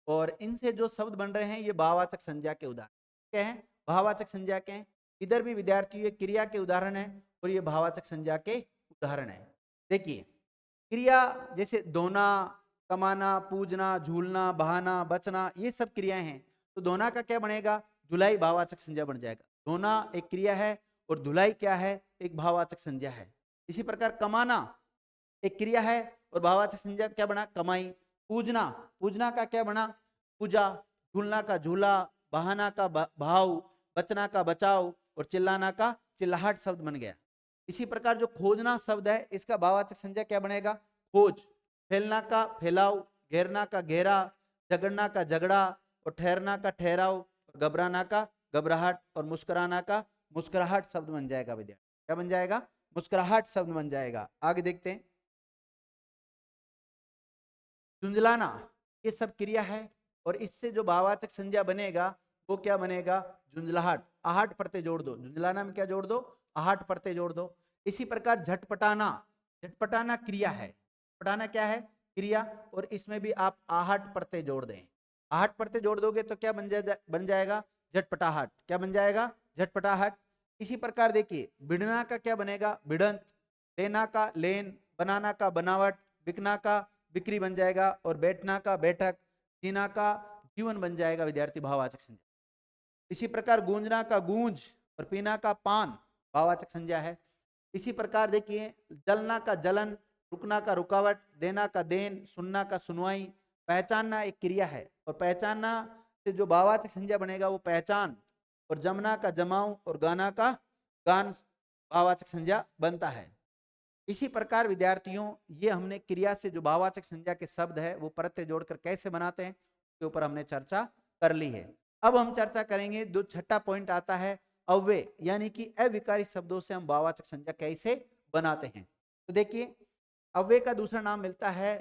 और इनसे जो शब्द बन रहे हैं ये भाववाचक संज्ञा के उदाहरण क्या है? भाववाचक संज्ञा के हैं। इधर भी विद्यार्थी ये क्रिया के उदाहरण है और ये भाववाचक संज्ञा के उदाहरण है। देखिए क्रिया जैसे धोना, कमाना, पूजना, झूलना, बहाना, बचना, ये सब क्रियाएं हैं। तो धोना का क्या बनेगा? धुलाई भाववाचक संज्ञा बन जाएगा। धोना एक क्रिया है और धुलाई क्या है? एक भाववाचक संज्ञा है। इसी प्रकार कमाना एक क्रिया है और भाववाचक संज्ञा क्या बना? कमाई। पूजना, पूजना का क्या बना? पूजा। झूलना का झूला, बहाना का भाव, बचना का बचाव और चिल्लाना का चिल्लाहट शब्द बन गया। इसी प्रकार जो खोजना शब्द है इसका भाववाचक संज्ञा क्या बनेगा? खोज। फैलना का फैलाव, घेरना का घेरा, झगड़ना का झगड़ा और ठहरना का ठहराव, घबराना का घबराहट और मुस्कुराना का मुस्कुराहट शब्द बन जाएगा विद्यार्थी। क्या बन जाएगा? मुस्कुराहट शब्द बन जाएगा। आगे देखते हैं। झुंझलाना ये सब क्रिया है और इससे जो भाववाचक संज्ञा बनेगा वो क्या बनेगा? झुंझलाहट। आहट प्रत्यय जोड़ दो। झुंझलाना में क्या जोड़ दो? आहट प्रत्यय जोड़ दो। इसी प्रकार झटपटाना, झटपटाना क्रिया है। झटपटाना क्या है? क्रिया। और इसमें भी आप आहट प्रत्यय जोड़ दें। आहट प्रत्यय जोड़ दोगे तो क्या बन जाएगा? झटपटाहट। क्या बन जाएगा? झटपटाहट। इसी प्रकार देखिए भिड़ना का क्या बनेगा? भिड़ंत। लेना का लेन, बनाना का बनावट, बिकना का बिक्री बन जाएगा और बैठना का बैठक, जीना का जीवन बन जाएगा विद्यार्थी भाववाचक संज्ञा। इसी प्रकार गूंजना का गूंज और पीना का पान भाववाचक संज्ञा है। इसी प्रकार देखिए जलना का जलन, रुकना का रुकावट, देना का देन, सुनना का सुनवाई। पहचानना एक क्रिया है और पहचानना से जो भाववाचक संज्ञा बनेगा वो पहचान। और जमना का जमाऊ और गाना का गान भाववाचक संज्ञा बनता है। इसी प्रकार विद्यार्थियों ये हमने क्रिया से जो भाववाचक संज्ञा के शब्द है वो प्रत्यय जोड़कर कैसे बनाते हैं उसके ऊपर हमने चर्चा कर ली है। अब हम चर्चा करेंगे जो छठा पॉइंट आता है अव्यय, यानी कि अविकारी शब्दों से हम भाववाचक संज्ञा कैसे बनाते हैं। तो देखिए अव्यय का दूसरा नाम मिलता है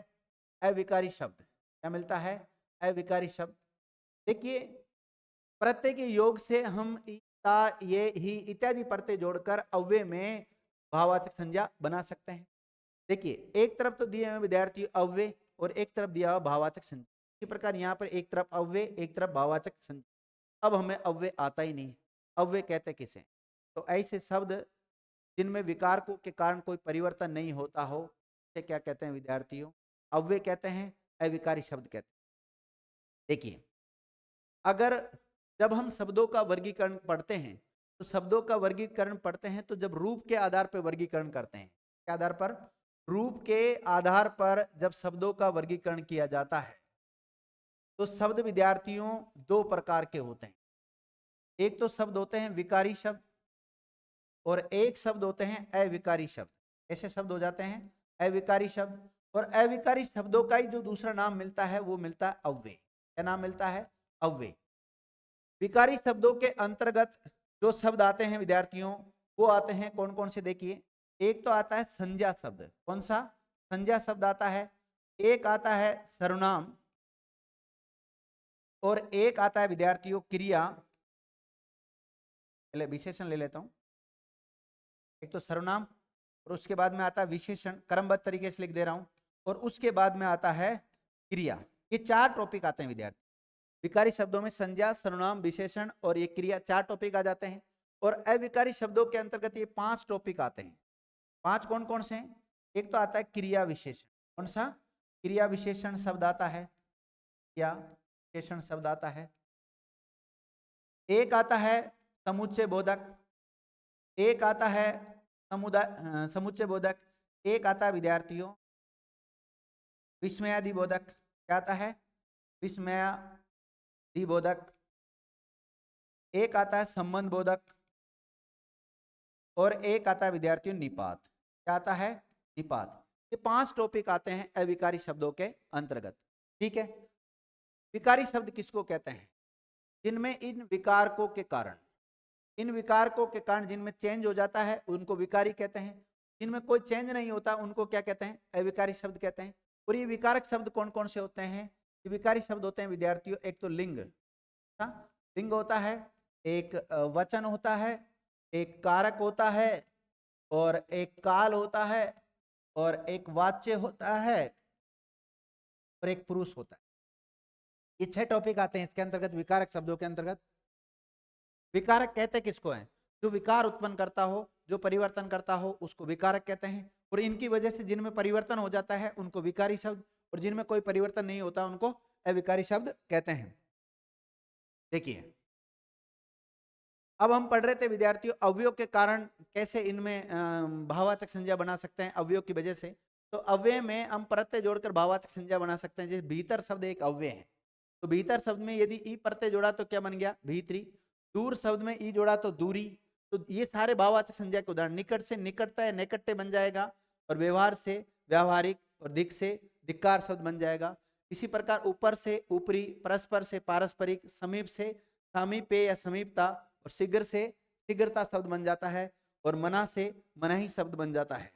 अविकारी शब्द। क्या मिलता है? अविकारी शब्द। देखिए प्रत्यय के योग से हम ता, ये, ही इत्यादि प्रत्यय जोड़कर अव्यय में भाववाचक संज्ञा बना सकते हैं। देखिए एक तरफ तो दिए हुए विद्यार्थी अव्यय और एक तरफ दिया हुआ भाववाचक संज्ञा। इसी प्रकार यहाँ पर एक तरफ अव्यय एक तरफ भाववाचक संज्ञा। अब हमें अव्यय आता ही नहीं। अव्यय कहते किसे? तो ऐसे शब्द जिनमें विकार को के कारण कोई परिवर्तन नहीं होता हो इसे क्या कहते हैं विद्यार्थियों? अव्यय कहते हैं, अविकारी शब्द कहते हैं। देखिए अगर जब हम शब्दों का वर्गीकरण पढ़ते हैं तो शब्दों का वर्गीकरण पढ़ते हैं तो जब रूप के आधार पर वर्गीकरण करते हैं। के आधार पर? रूप के आधार पर जब शब्दों का वर्गीकरण किया जाता है तो शब्द विद्यार्थियों दो प्रकार के होते हैं। एक तो शब्द होते हैं विकारी शब्द और एक शब्द होते हैं अविकारी शब्द। ऐसे शब्द हो जाते हैं अविकारी शब्द। और अविकारी शब्दों का ही जो दूसरा नाम मिलता है वो मिलता है अव्यय। क्या नाम मिलता है? अव्यय। विकारी शब्दों के अंतर्गत जो शब्द आते हैं विद्यार्थियों वो आते हैं कौन कौन से? देखिए एक तो आता है संज्ञा शब्द। कौन सा? संज्ञा शब्द आता है। एक आता है सर्वनाम और एक आता है विद्यार्थियों क्रिया। पहले विशेषण ले लेता हूं। एक तो सर्वनाम और उसके बाद में आता है विशेषण, क्रमबद्ध तरीके से लिख दे रहा हूं। और उसके बाद में आता है क्रिया। ये चार टॉपिक आते हैं विद्यार्थी। विकारी शब्दों में संज्ञा, सर्वनाम, विशेषण और ये क्रिया, चार टॉपिक आ जाते हैं। और अविकारी शब्दों के अंतर्गत ये पांच टॉपिक आते हैं। पांच कौन कौन से हैं? एक तो आता है क्रिया विशेषण। कौन सा? क्रिया विशेषण शब्द आता है। क्रिया विशेषण शब्द आता है। एक आता है समुच्चय बोधक। एक आता है समुच्चय बोधक। एक आता है विद्यार्थियों विस्मयादि बोधक। क्या आता है? विस्मयादि बोधक। एक आता है संबंध बोधक। और एक आता है विद्यार्थियों निपात। क्या आता है? निपात। ये 5 टॉपिक आते हैं अविकारी शब्दों के अंतर्गत। ठीक है, विकारी शब्द किसको कहते हैं? जिनमें इन विकारकों के कारण, इन विकारकों के कारण जिनमें चेंज हो जाता है उनको विकारी कहते हैं। जिनमें कोई चेंज नहीं होता उनको क्या कहते हैं? अविकारी शब्द कहते हैं। और ये विकारक शब्द कौन कौन से होते हैं? ये विकारी शब्द होते हैं विद्यार्थियों, एक तो लिंग, लिंग होता है, एक वचन होता है, एक कारक होता है, और एक काल होता है, और एक वाच्य होता है, और एक पुरुष होता है। ये 6 टॉपिक आते हैं इसके अंतर्गत, विकारक शब्दों के अंतर्गत। विकारक कहते किसको हैं? जो विकार उत्पन्न करता हो, जो परिवर्तन करता हो, उसको विकारक कहते हैं। और इनकी वजह से जिनमें परिवर्तन हो जाता है उनको विकारी शब्द, और जिनमें कोई परिवर्तन नहीं होता उनको अविकारी शब्द कहते हैं। देखिए, अब हम पढ़ रहे थे विद्यार्थियों अवयव के कारण कैसे इनमें भाववाचक संज्ञा बना सकते हैं अवयव की वजह से। तो अव्यय में हम प्रत्यय जोड़कर भाववाचक संज्ञा बना सकते हैं। जैसे भीतर शब्द एक अव्यय है, तो भीतर शब्द में यदि ई प्रत्यय जोड़ा तो क्या बन गया? भीतरी। दूर शब्द में ई जोड़ा तो दूरी। तो ये सारे भाववाचक संज्ञा के उदाहरण। निकट से निकटता या नैकट्य बन जाएगा, और व्यवहार से व्यावहारिक, और दिक् से धिक्कार शब्द बन जाएगा। इसी प्रकार ऊपर से ऊपरी, परस्पर से पारस्परिक, समीप से सामीप्य या समीपता, और शीघ्र से शीघ्रता शब्द बन जाता है, और मना से मनाही शब्द बन जाता है।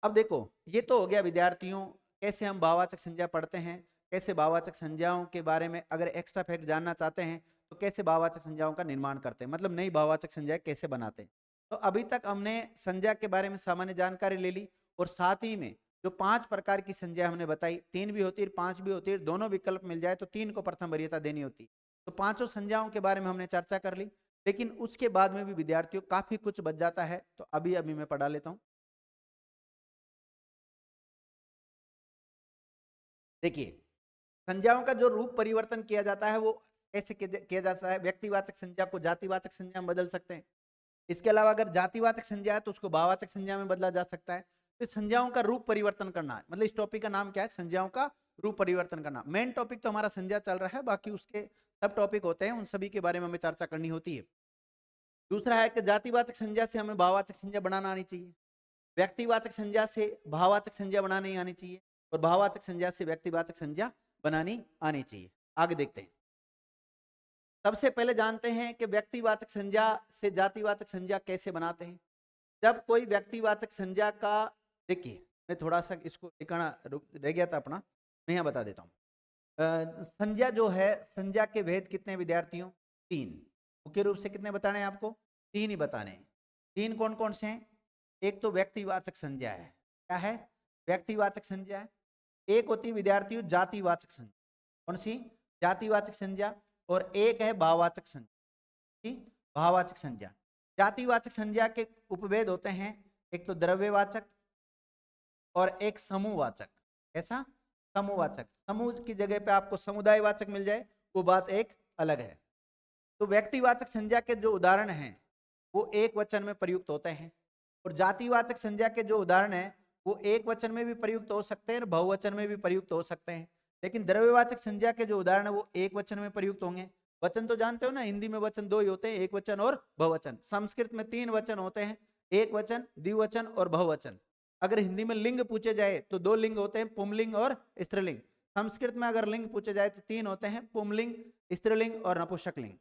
अब देखो, ये तो हो गया विद्यार्थियों कैसे हम भाववाचक संज्ञा पढ़ते हैं, कैसे भाववाचक संज्ञाओं के बारे में अगर एक्स्ट्रा फैक्ट जानना चाहते हैं तो कैसे भाववाचक संज्ञाओं का निर्माण करते हैं, मतलब नई भाववाचक संज्ञा कैसे बनाते हैं। तो अभी तक हमने संज्ञा के बारे में सामान्य जानकारी ले ली, और साथ ही में जो 5 प्रकार की संज्ञा हमने बताई, 3 भी होती है 5 भी होती है, दोनों विकल्प मिल जाए तो 3 को प्रथम वरीयता देनी होती। तो 5 संज्ञाओं के बारे में हमने चर्चा कर ली, लेकिन उसके बाद में भी विद्यार्थियों काफी कुछ बच जाता है, तो अभी अभी मैं पढ़ा लेता हूँ। देखिए, संज्ञाओं का जो रूप परिवर्तन किया जाता है वो कैसे किया जाता है? व्यक्तिवाचक संज्ञा को जातिवाचक संज्ञा में बदल सकते हैं। इसके अलावा अगर जातिवाचक संज्ञा है तो उसको भाववाचक संज्ञा में बदला जा सकता है। तो संज्ञाओं का रूप परिवर्तन करना है, मतलब इस टॉपिक का नाम क्या है? संज्ञाओं का रूप परिवर्तन करना। मेन टॉपिक तो हमारा संज्ञा चल रहा है, बाकी उसके सब टॉपिक होते हैं, उन सभी के बारे में हमें चर्चा करनी होती है। दूसरा है कि जातिवाचक संज्ञा से हमें भाववाचक संज्ञा बनाना आनी चाहिए, व्यक्तिवाचक संज्ञा से भाववाचक संज्ञा बनानी आनी चाहिए, और भाववाचक संज्ञा से व्यक्तिवाचक संज्ञा बनानी आनी चाहिए। आगे देखते हैं। सबसे पहले जानते हैं कि व्यक्तिवाचक संज्ञा से जातिवाचक संज्ञा कैसे बनाते हैं। जब कोई व्यक्तिवाचक संज्ञा का, देखिए मैं थोड़ा सा इसको लिखना रह गया था अपना, मैं यहाँ बता देता हूँ। संज्ञा जो है, संज्ञा के भेद कितने विद्यार्थियों? 3। मुख्य रूप से कितने बताने हैं आपको? 3 ही बताने हैं। 3 कौन कौन से हैं? एक तो व्यक्तिवाचक संज्ञा है। क्या है? व्यक्तिवाचक संज्ञा है। एक होती है विद्यार्थियों जातिवाचक संज्ञा। कौन सी? जातिवाचक संज्ञा। और एक है भाववाचक संज्ञा। भाववाचक संज्ञा। जातिवाचक संज्ञा के उपभेद होते हैं, एक तो द्रव्यवाचक और एक समूहवाचक। ऐसा समूहवाचक, समूह की जगह पे आपको समुदायवाचक मिल जाए वो बात एक अलग है। तो व्यक्तिवाचक संज्ञा के जो उदाहरण हैं वो एक वचन में प्रयुक्त होते हैं, और जातिवाचक संज्ञा के जो उदाहरण हैं वो एक वचन में भी प्रयुक्त हो सकते हैं और बहुवचन में भी प्रयुक्त हो सकते हैं। लेकिन द्रव्यवाचक संज्ञा के जो उदाहरण है वो एक वचन में प्रयुक्त होंगे। वचन तो जानते हो ना, हिंदी में वचन 2 ही होते हैं, एक वचन और बहुवचन। संस्कृत में 3 वचन होते हैं, एक वचन, द्विवचन और बहुवचन। अगर हिंदी में लिंग पूछे जाए तो 2 लिंग होते हैं, पुंलिंग और स्त्रीलिंग। संस्कृत में अगर लिंग पूछे जाए तो 3 होते हैं, पुंलिंग, स्त्रीलिंग और नपुंसकलिंग।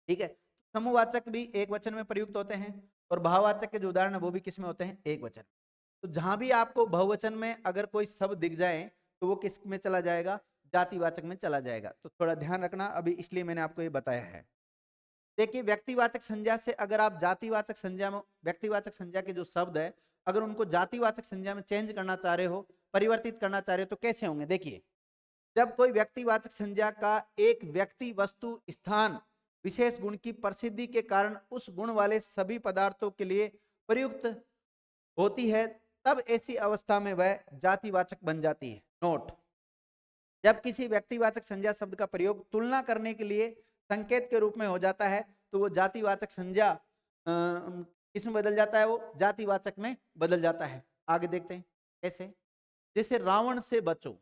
ठीक है, समूहवाचक भी एक वचन में प्रयुक्त होते हैं, और भाववाचक के जो उदाहरण है वो भी किस में होते हैं? एक वचन। तो जहां भी आपको बहुवचन में अगर कोई शब्द दिख जाए तो वो किस में चला जाएगा? जातिवाचक में चला जाएगा। तो थोड़ा ध्यान रखना, अभी इसलिए मैंने आपको ये बताया है। देखिए, व्यक्तिवाचक संज्ञा से अगर आप जातिवाचक संज्ञा में, व्यक्तिवाचक संज्ञा के जो शब्द है अगर उनको जातिवाचक संज्ञा में चेंज करना चाह रहे हो, परिवर्तित करना चाह रहे हो, तो कैसे होंगे? देखिए, जब कोई व्यक्तिवाचक संज्ञा का एक व्यक्ति, वस्तु, स्थान, विशेष गुण की प्रसिद्धि के कारण उस गुण वाले सभी पदार्थों के लिए प्रयुक्त होती है, तब ऐसी अवस्था में वह जातिवाचक बन जाती है। नोट, जब किसी व्यक्तिवाचक संज्ञा शब्द का प्रयोग तुलना करने के लिए संकेत के रूप में हो जाता है तो वो जातिवाचक संज्ञा किसमें बदल जाता है? वो जातिवाचक में बदल जाता है। आगे देखते हैं कैसे। जैसे रावण से बचो,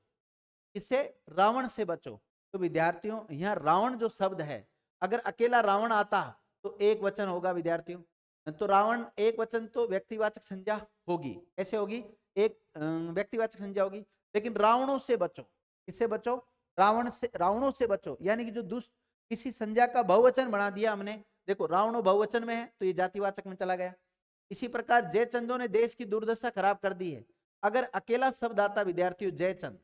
इससे रावण से बचो। तो विद्यार्थियों यहाँ रावण जो शब्द है, अगर अकेला रावण आता तो एक वचन होगा विद्यार्थियों। तो रावण एक वचन तो व्यक्तिवाचक संज्ञा होगी। कैसे होगी? एक व्यक्तिवाचक संज्ञा होगी। लेकिन रावणों से बचो। किससे बचो? रावणों से बचो, यानी कि जो दुष्ट किसी संज्ञा का बहुवचन बना दिया हमने, देखो रावणों बहुवचन में है तो ये जातिवाचक में चला गया। इसी प्रकार जयचंदों ने देश की दुर्दशा खराब कर दी है। अगर अकेला शब्द आता विद्यार्थियों जयचंद,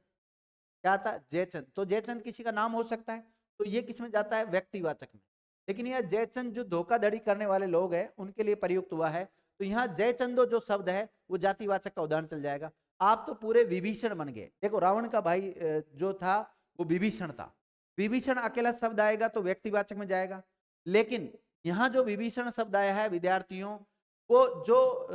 क्या आता? जयचंद। तो जयचंद किसी का नाम हो सकता है, तो ये किस में जाता है? व्यक्तिवाचक में। लेकिन यह जयचंद जो धोखाधड़ी करने वाले लोग हैं उनके लिए प्रयुक्त हुआ है, तो यहाँ जयचंदो जो शब्द है वो जातिवाचक का उदाहरण चल जाएगा। आप तो पूरे विभीषण बन गए। देखो रावण का भाई जो था वो विभीषण था। विभीषण अकेला शब्द आएगा तो व्यक्तिवाचक में जाएगा। लेकिन यहाँ जो विभीषण शब्द आया है विद्यार्थियों, वो जो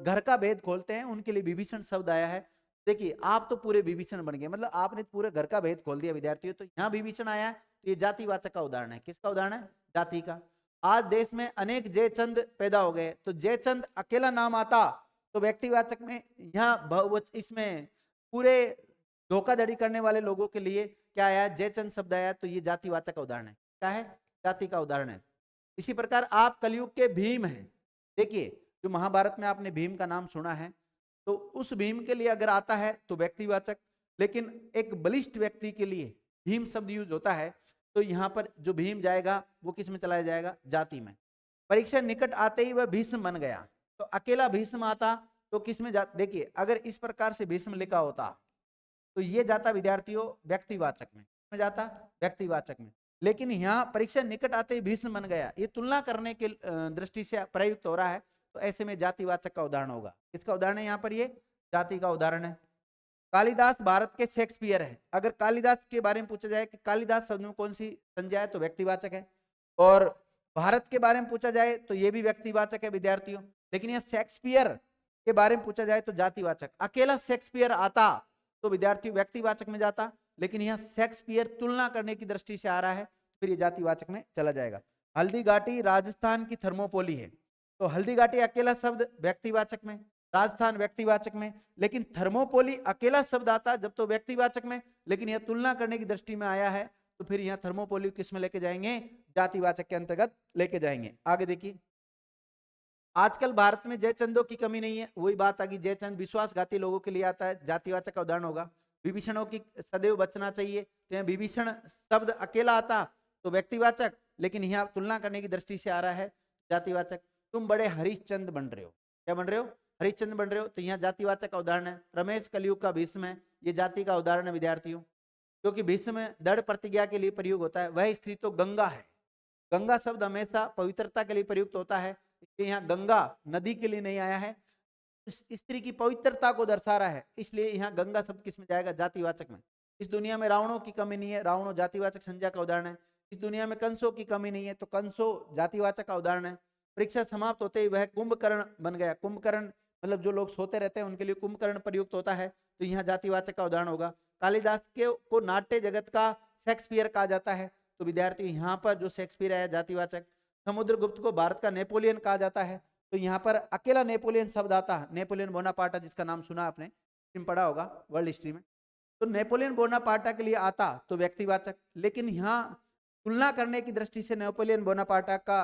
घर का भेद खोलते हैं उनके लिए विभीषण शब्द आया है। देखिए आप तो पूरे विभीषण बन गए, मतलब आपने पूरे घर का भेद खोल दिया विद्यार्थियों। तो यहाँ विभीषण आया है तो ये जातिवाचक का उदाहरण है। किसका उदाहरण है? जाति का। आज देश में अनेक जयचंद पैदा हो गए, तो जयचंद अकेला नाम आता तो व्यक्तिवाचक में, यहाँ इसमें पूरे धोखाधड़ी करने वाले लोगों के लिए क्या आया? जयचंद शब्द आया, तो ये जातिवाचक का उदाहरण है। क्या है? जाति का उदाहरण है। इसी प्रकार आप कलयुग के भीम हैं। देखिए जो महाभारत में आपने भीम का नाम सुना है, तो उस भीम के लिए अगर आता है तो व्यक्तिवाचक। लेकिन एक बलिष्ठ व्यक्ति के लिए भीम शब्द यूज होता है, तो यहाँ पर जो भीम जाएगा वो किस में चला जाएगा? जाति में। परीक्षा निकट आते ही वह भीष्म बन गया, तो अकेला भीष्म आता तो किस में देखिए अगर इस प्रकार से भीष्म लिखा होता तो ये जाता विद्यार्थियों व्यक्तिवाचक में जाता, व्यक्तिवाचक में। लेकिन यहाँ परीक्षा निकट आते ही भीष्म बन गया, ये तुलना करने के दृष्टि से प्रयुक्त हो रहा है, तो ऐसे में जातिवाचक का उदाहरण होगा। इसका उदाहरण है यहाँ पर, ये जाति का उदाहरण है। कालिदास भारत के शेक्सपियर है। अगर कालिदास के बारे में पूछा जाए कि कालिदास शब्द में कौन सी संज्ञा है, तो व्यक्तिवाचक है। और भारत के बारे में पूछा जाए तो ये भी व्यक्तिवाचक है विद्यार्थियों। लेकिन यह शेक्सपियर के बारे में पूछा जाए तो जातिवाचक। अकेला शेक्सपियर आता तो विद्यार्थी व्यक्तिवाचक में जाता, लेकिन यहाँ शेक्सपियर तुलना करने की दृष्टि से आ रहा है, फिर ये जातिवाचक में चला जाएगा। हल्दी घाटी राजस्थान की थर्मोपोली है, तो हल्दी घाटी अकेला शब्द व्यक्तिवाचक में, राजस्थान व्यक्तिवाचक में। लेकिन थर्मोपोली अकेला शब्द आता जब तो व्यक्तिवाचक में, लेकिन यह तुलना करने की दृष्टि में आया है, तो फिर यहाँ थर्मोपोली किस में लेके जाएंगे? जातिवाचक के अंतर्गत लेके जाएंगे। आगे देखिए, आजकल भारत में जयचंदों की कमी नहीं है। वही बात आ गई, जयचंद विश्वासघाती लोगों के लिए आता है, जातिवाचक का उदाहरण होगा। विभीषणों की सदैव बचना चाहिए, तो यहाँ विभीषण शब्द अकेला आता तो व्यक्तिवाचक, लेकिन यहाँ तुलना करने की दृष्टि से आ रहा है जातिवाचक। तुम बड़े हरिश्चंद बन रहे हो, क्या बन रहे हो? हरिश्चंद बन रहे हो, तो यहाँ जातिवाचक का उदाहरण है। रमेश कलयुग का भीष्म है, ये जाति का उदाहरण है विद्यार्थियों। क्योंकि भीष्म दृढ़ प्रतिज्ञा के लिए प्रयोग होता है। वह स्त्री तो गंगा है, गंगा शब्द हमेशा पवित्रता के लिए प्रयुक्त होता है, इसलिए यहाँ गंगा नदी के लिए नहीं आया है, इस स्त्री की पवित्रता को दर्शा रहा है, इसलिए यहाँ गंगा शब्द किस में जाएगा? जातिवाचक में। इस दुनिया में रावणों की कमी नहीं है, रावणों जातिवाचक संज्ञा का उदाहरण है। इस दुनिया में कंसों की कमी नहीं है, तो कंसो जातिवाचक का उदाहरण है। परीक्षा समाप्त होते ही वह कुंभकर्ण बन गया। कुंभकर्ण मतलब जो लोग सोते रहते हैं उनके लिए कुंभकर्ण प्रयुक्त होता है, तो यहाँ जातिवाचक का उदाहरण होगा। कालिदास के को नाट्य जगत का शेक्सपियर कहा जाता है, तो विद्यार्थी यहाँ पर जो शेक्सपियर है जातिवाचक। समुद्रगुप्त को भारत का नेपोलियन कहा जाता है, तो यहाँ पर अकेला नेपोलियन शब्द आता है। नेपोलियन बोनापार्टा जिसका नाम सुना आपने, पढ़ा होगा वर्ल्ड हिस्ट्री में, तो नेपोलियन बोनापार्टा के लिए आता तो व्यक्तिवाचक। लेकिन यहाँ तुलना करने की दृष्टि से नेपोलियन बोनापार्टा का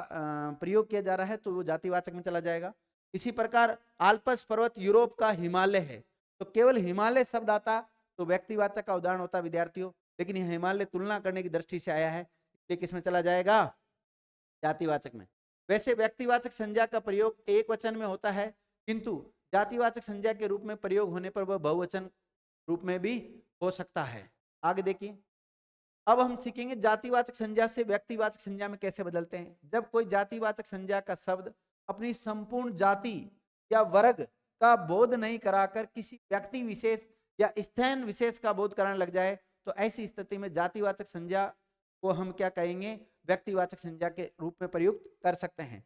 प्रयोग किया जा रहा है, तो वो जातिवाचक में चला जाएगा। इसी प्रकार आल्पस पर्वत यूरोप का हिमालय है, तो केवल हिमालय शब्द आता तो व्यक्तिवाचक का उदाहरण होता विद्यार्थियों। लेकिन यह हिमालय तुलना करने की दृष्टि से आया है, इसलिए किसमें चला जाएगा? जातिवाचक में। वैसे व्यक्तिवाचक संज्ञा का प्रयोग एक वचन में होता है, किंतु जातिवाचक संज्ञा के रूप में प्रयोग होने पर वह बहुवचन रूप में भी हो सकता है। आगे देखिए, अब हम सीखेंगे जातिवाचक संज्ञा से व्यक्तिवाचक संज्ञा में कैसे बदलते हैं। जब कोई जातिवाचक संज्ञा का शब्द अपनी संपूर्ण जाति या वर्ग का बोध नहीं कराकर किसी व्यक्ति विशेष या स्थान विशेष का बोध कराने लग जाए, तो ऐसी स्थिति में जातिवाचक संज्ञा को हम क्या कहेंगे? व्यक्तिवाचक संज्ञा के रूप में प्रयुक्त कर सकते हैं।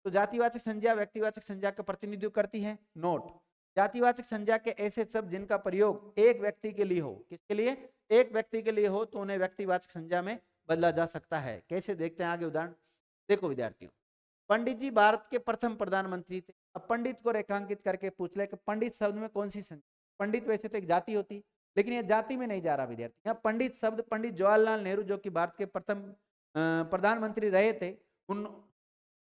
तो जातिवाचक संज्ञा व्यक्तिवाचक संज्ञा का प्रतिनिधित्व करती है। नोट, जातिवाचक संज्ञा के ऐसे शब्द जिनका प्रयोग एक व्यक्ति के लिए हो, किसके लिए? एक व्यक्ति के लिए हो, तो उन्हें व्यक्तिवाचक संज्ञा में बदला जा सकता है। कैसे? देखते हैं आगे उदाहरण। देखो विद्यार्थियों, पंडित जी भारत के प्रथम प्रधानमंत्री थे। अब पंडित को रेखांकित करके पूछ ले कि पंडित शब्द में कौन सी संज्ञा? पंडित वैसे तो एक जाति होती, लेकिन यह जाति में नहीं जा रहा विद्यार्थी। यहाँ पंडित शब्द पंडित जवाहरलाल नेहरू जो कि भारत के प्रथम प्रधानमंत्री रहे थे, उन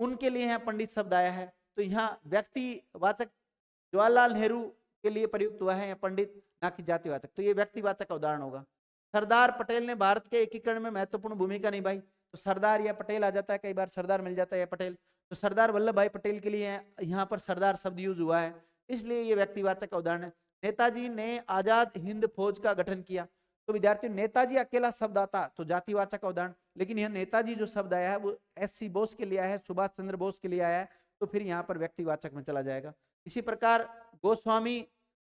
उनके लिए यहाँ पंडित शब्द आया है। तो यहाँ व्यक्तिवाचक जवाहरलाल नेहरू के लिए प्रयुक्त हुआ है, या पंडित, ना कि जातिवाचक। तो ये व्यक्तिवाचक का उदाहरण होगा। सरदार पटेल ने भारत के एकीकरण में महत्वपूर्ण भूमिका निभाई। तो सरदार या पटेल आ जाता है, कई बार सरदार मिल जाता है या पटेल। तो सरदार वल्लभ भाई पटेल के लिए यहाँ पर सरदार शब्द यूज हुआ है, इसलिए ये व्यक्तिवाचक का उदाहरण है। नेताजी ने आजाद हिंद फौज का गठन किया। तो विद्यार्थियों, नेताजी अकेला शब्द आता तो जातिवाचक का उदाहरण, लेकिन यह नेताजी जो शब्द आया है वो एससी बोस के लिए आया है, सुभाष चंद्र बोस के लिए आया है, तो फिर यहाँ पर व्यक्तिवाचक में चला जाएगा। इसी प्रकार गोस्वामी